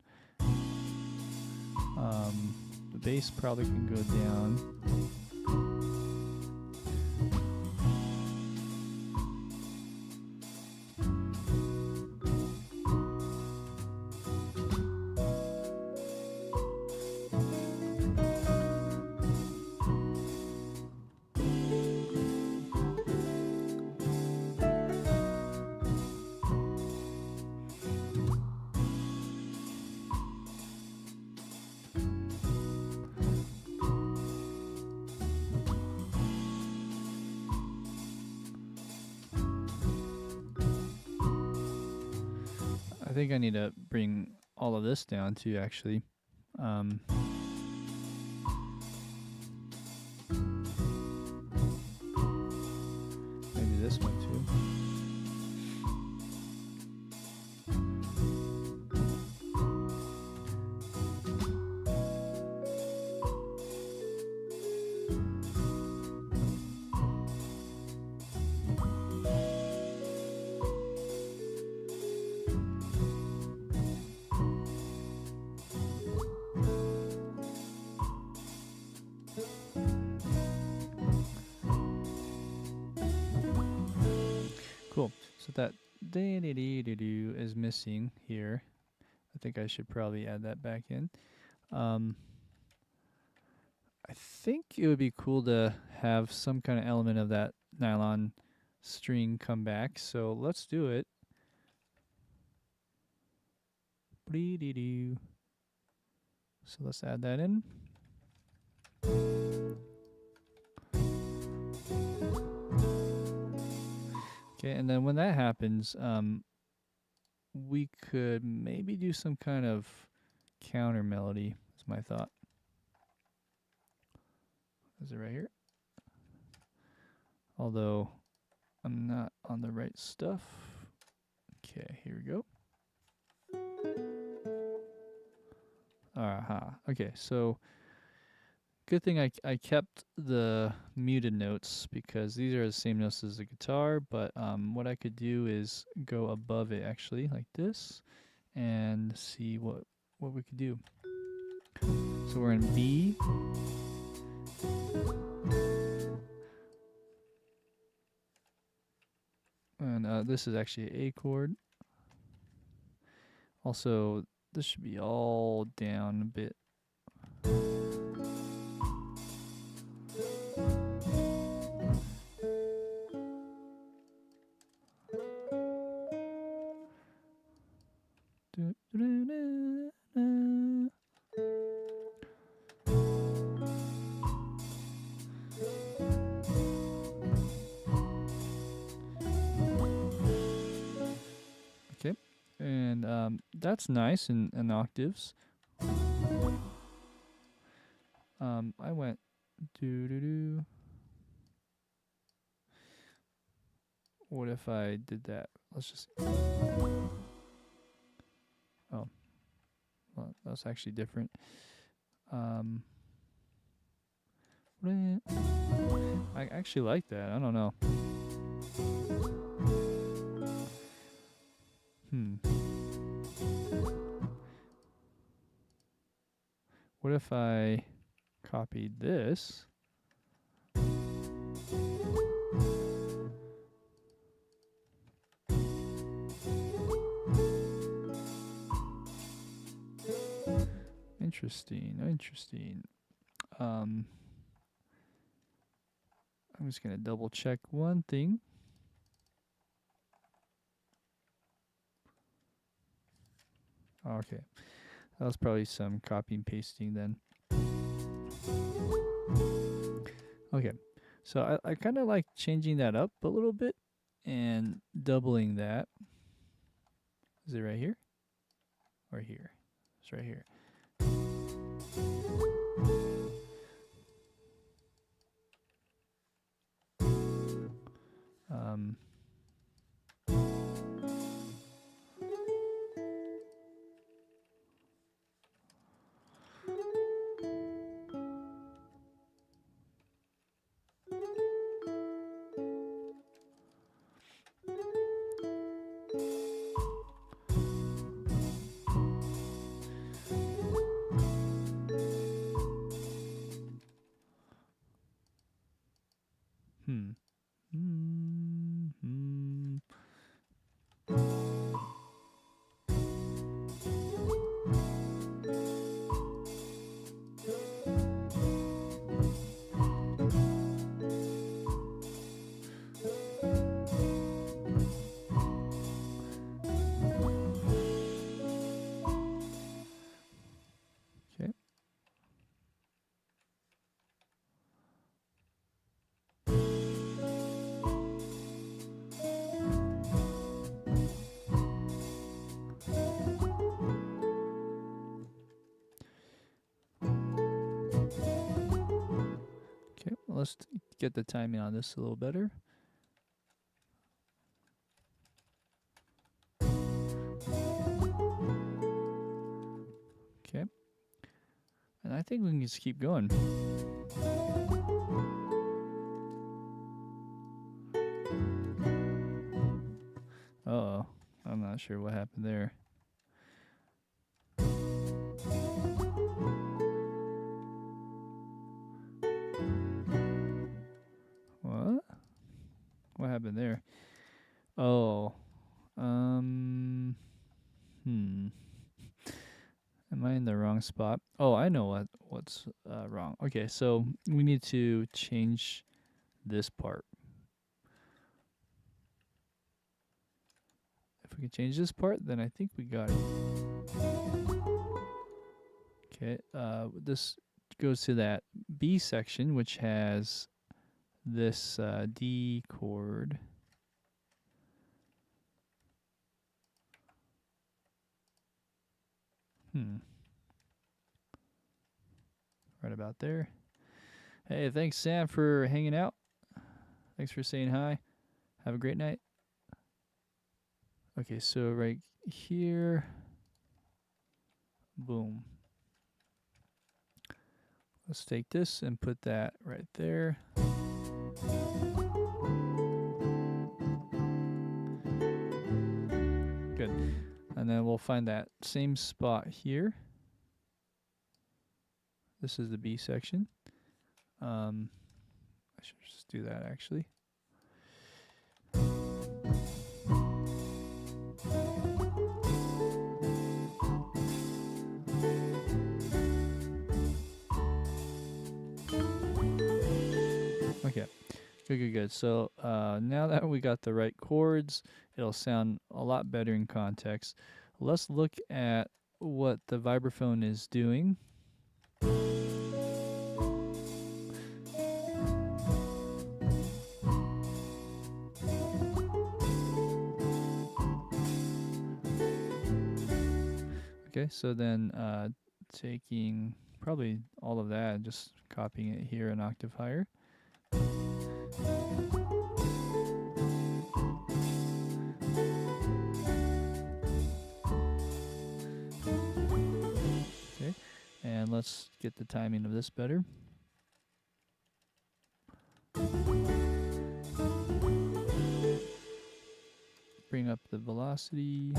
The bass probably can go down. I think I need to bring all of this down too, actually. Maybe this one too. Cool. So that do is missing here. I think I should probably add that back in. I think it would be cool to have some kind of element of that nylon string come back. So let's do it. So let's add that in. Okay, and then when that happens, we could maybe do some kind of counter melody, is my thought. Is it right here? Although I'm not on the right stuff. Okay, here we go. Aha. Okay, so good thing I kept the muted notes because these are the same notes as the guitar, but what I could do is go above it actually like this and see what we could do. So we're in B. And this is actually an A chord. Also, this should be all down a bit. Okay, and that's nice in octaves. I went doo doo doo. What if I did that? Let's just. Oh, well, that's actually different. I actually like that. I don't know. What if I copied this? Interesting. I'm just gonna double check one thing. Okay, that was probably some copy and pasting then. Okay, so I kind of like changing that up a little bit and doubling that. Is it right here? Or here? It's right here. Okay. Okay, well, let's get the timing on this a little better. Okay. And I think we can just keep going. Uh-oh. I'm not sure what happened there. What? What happened there? Oh. Am I in the wrong spot? Oh, I know what's wrong. Okay, so we need to change this part. If we can change this part, then I think we got it. Okay, this goes to that B section, which has this D chord. Right about there. Hey, thanks, Sam, for hanging out. Thanks for saying hi. Have a great night. Okay, so right here. Boom. Let's take this and put that right there. Good. And then we'll find that same spot here. This is the B section. I should just do that actually. Good, good, good. So now that we got the right chords, it'll sound a lot better in context. Let's look at what the vibraphone is doing. Okay, so then taking probably all of that and just copying it here an octave higher. Okay, and let's get the timing of this better. Bring up the velocity.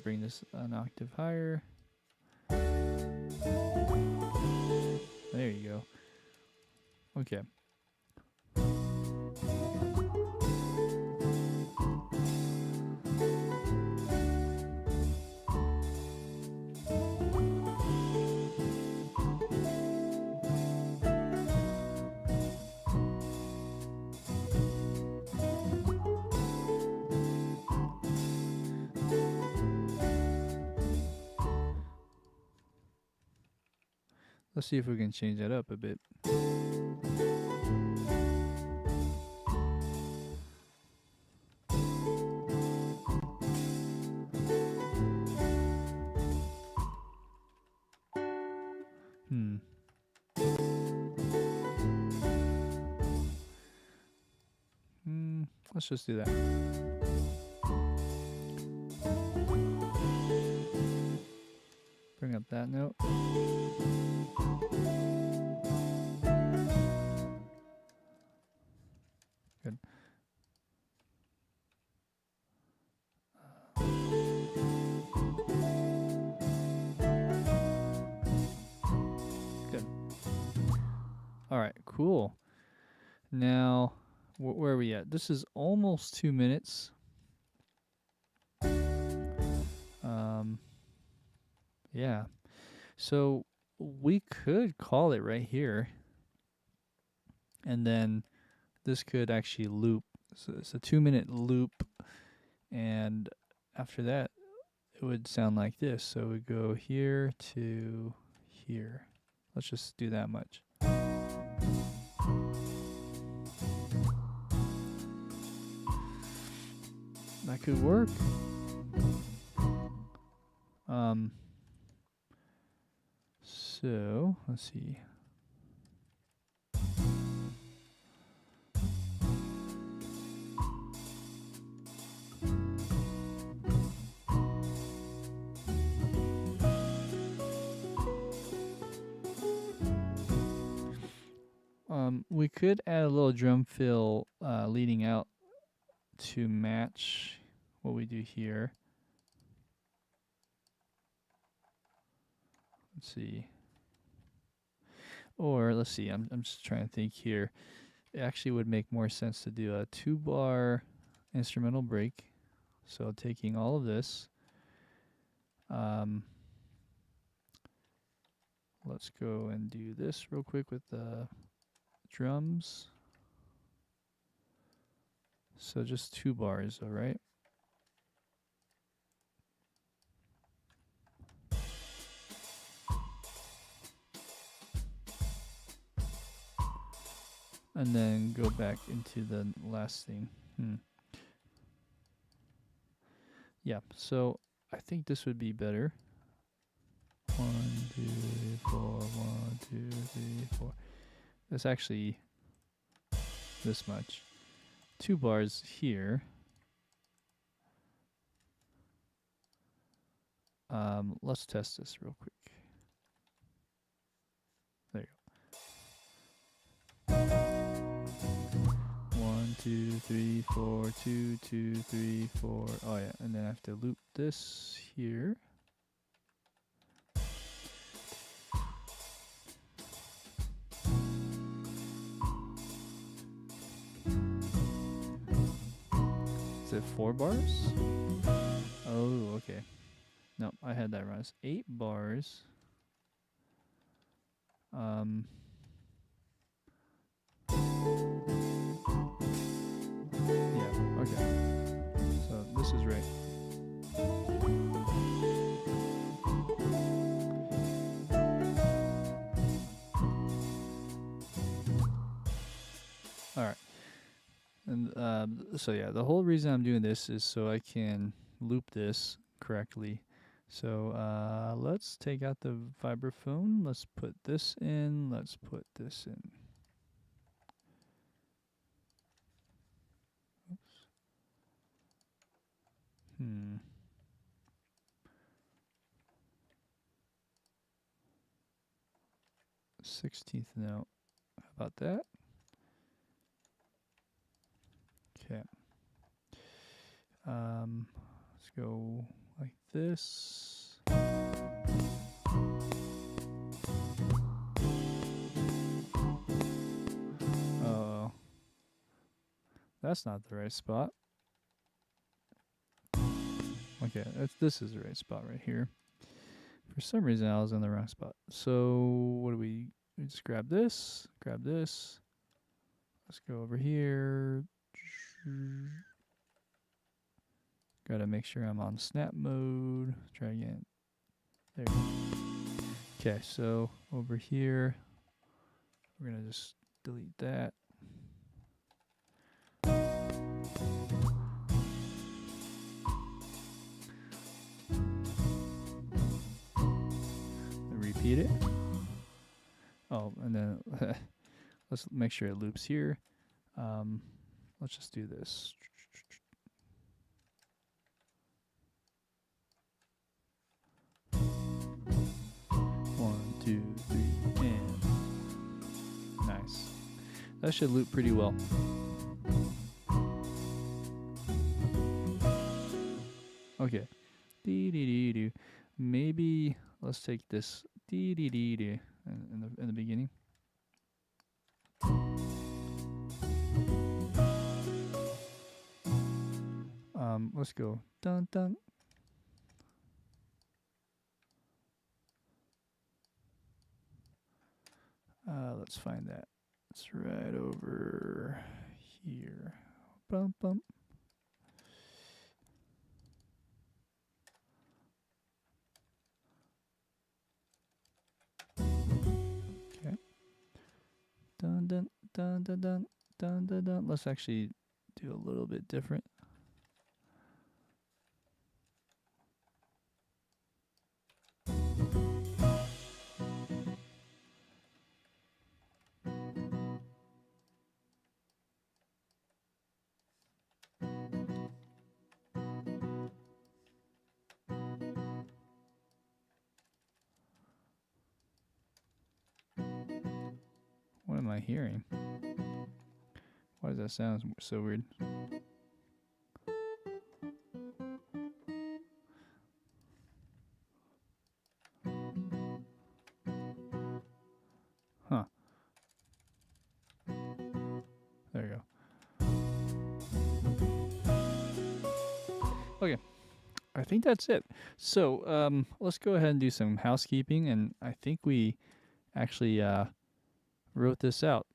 Bring this an octave higher. There you go. Okay. Let's see if we can change that up a bit. Let's just do that. Bring up that note. Good. Good. All right, cool. Now, where are we at? This is almost 2 minutes. Yeah. So we could call it right here. And then this could actually loop. So it's a 2-minute loop. And after that, it would sound like this. So we go here to here. Let's just do that much. That could work. So let's see. We could add a little drum fill leading out to match what we do here. Let's see. Or let's see, I'm just trying to think here. It actually would make more sense to do a 2-bar instrumental break. So taking all of this. Let's go and do this real quick with the drums. So just 2 bars, all right? And then go back into the last thing. Yeah, so I think this would be better. 1, 2, 3, 4, 1, 2, 3, 4. That's actually this much. 2 bars here. Let's test this real quick. There you go. 1, 2, 3, 4, 2, 2, 3, 4. Oh yeah, and then I have to loop this here. Is it 4 bars? Oh, okay. No, I had that wrong. It's 8 bars. Yeah, okay. So this is right. All right. And so yeah, the whole reason I'm doing this is so I can loop this correctly. So let's take out the vibraphone. Let's put this in. Let's put this in. Oops. 16th note. How about that? Okay. Let's go like this. Oh, that's not the right spot. Okay, this is the right spot right here. For some reason, I was in the wrong spot. So what do we just grab this, grab this. Let's go over here. Gotta make sure I'm on snap mode. Try again. There we go. Okay, so over here, we're gonna just delete that. Repeat it. Oh, and then let's make sure it loops here. Let's just do this. One, two, three, and nice. That should loop pretty well. Okay. Dee dee dee dee. Maybe let's take this dee dee dee dee in the beginning. Let's go dun dun. Let's find that. It's right over here. Bump bump. Okay. Dun dun dun dun dun dun dun dun. Let's actually do a little bit different. What am I hearing? Why does that sound so weird? Huh. There you go. Okay. I think that's it. So let's go ahead and do some housekeeping. And I think we actually wrote this out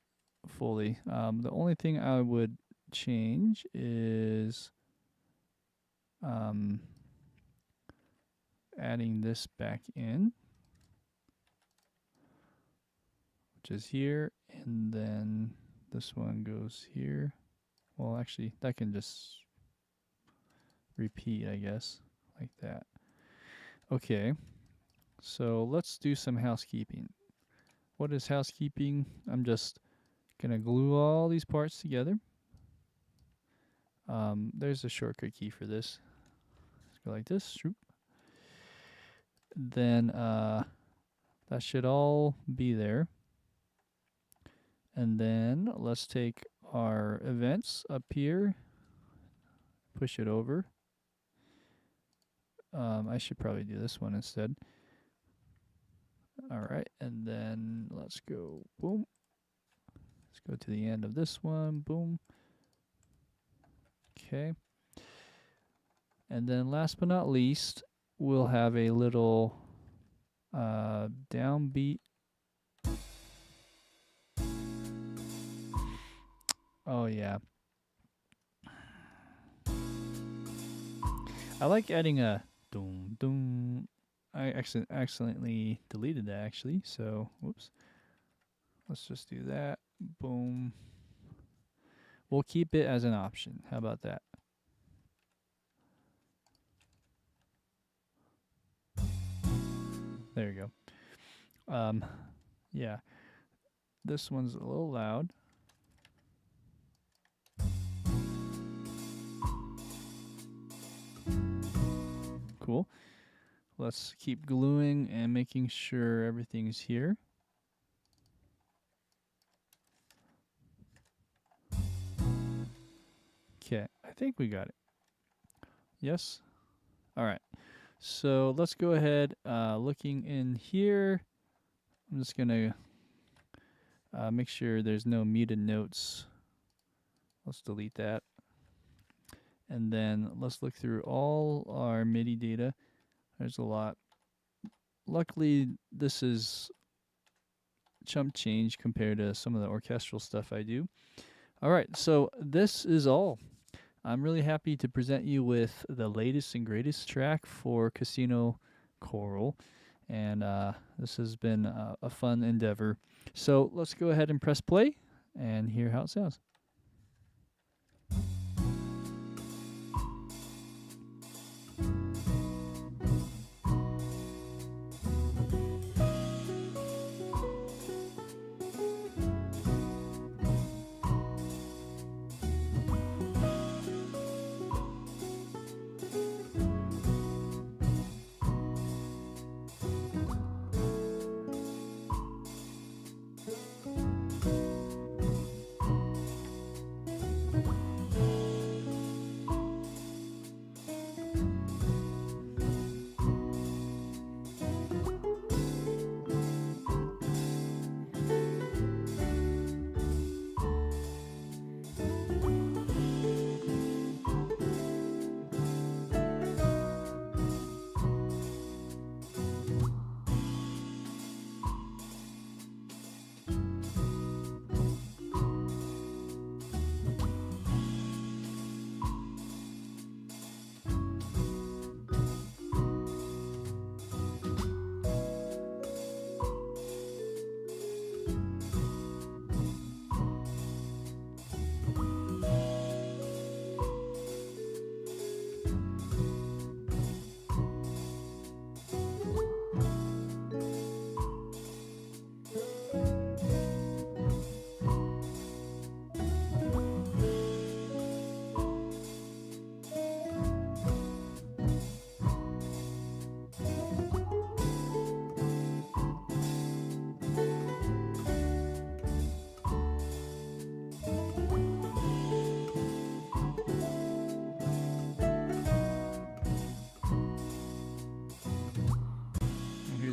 fully. The only thing I would change is adding this back in, which is here, and then this one goes here. Well, actually, that can just repeat, I guess, like that. Okay, so let's do some housekeeping. What is housekeeping? I'm just gonna glue all these parts together. There's a shortcut key for this. Let's go like this. Then that should all be there. And then let's take our events up here, push it over. I should probably do this one instead. All right, and then let's go, boom. Let's go to the end of this one, boom. Okay. And then last but not least, we'll have a little downbeat. Oh yeah. I like adding a doom doom. I accidentally deleted that actually, so whoops. Let's just do that. Boom. We'll keep it as an option. How about that? There you go. Yeah. This one's a little loud. Cool. Let's keep gluing and making sure everything's here. Okay, I think we got it. Yes? All right. So let's go ahead, looking in here. I'm just going to make sure there's no muted notes. Let's delete that. And then let's look through all our MIDI data. There's a lot. Luckily, this is chump change compared to some of the orchestral stuff I do. All right, so this is all. I'm really happy to present you with the latest and greatest track for Casino Choral. And this has been a fun endeavor. So let's go ahead and press play and hear how it sounds.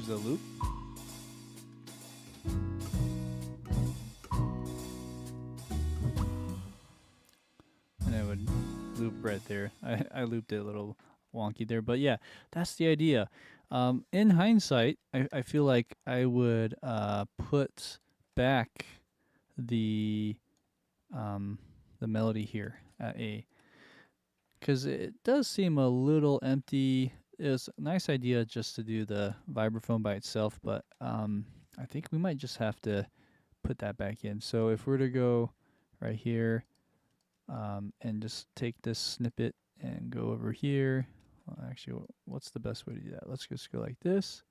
The loop. And I would loop right there. I looped it a little wonky there, but yeah, that's the idea. In hindsight, I feel like I would put back the melody here at A, because it does seem a little empty. It was a nice idea just to do the vibraphone by itself, but I think we might just have to put that back in. So if we're to go right here and just take this snippet and go over here. Well, actually, what's the best way to do that? Let's just go like this.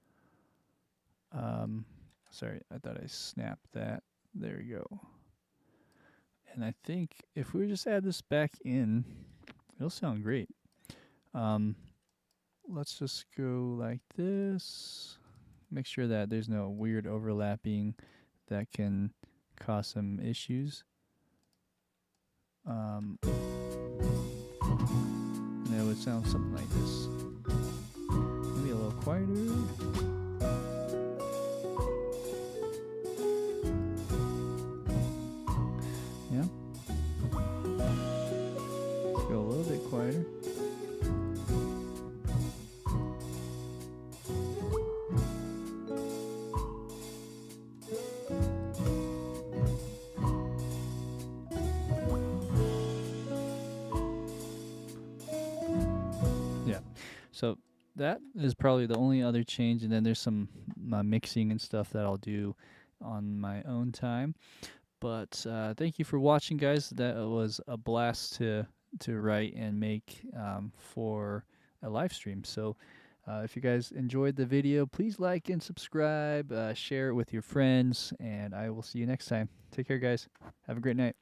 Sorry, I thought I snapped that. There we go. And I think if we just add this back in, it'll sound great. Let's just go like this. Make sure that there's no weird overlapping that can cause some issues. And it would sound something like this. Maybe a little quieter. Yeah. Let's go a little bit quieter. So that is probably the only other change, and then there's some mixing and stuff that I'll do on my own time. But thank you for watching, guys. That was a blast to write and make for a live stream. So if you guys enjoyed the video, please like and subscribe, share it with your friends, and I will see you next time. Take care, guys. Have a great night.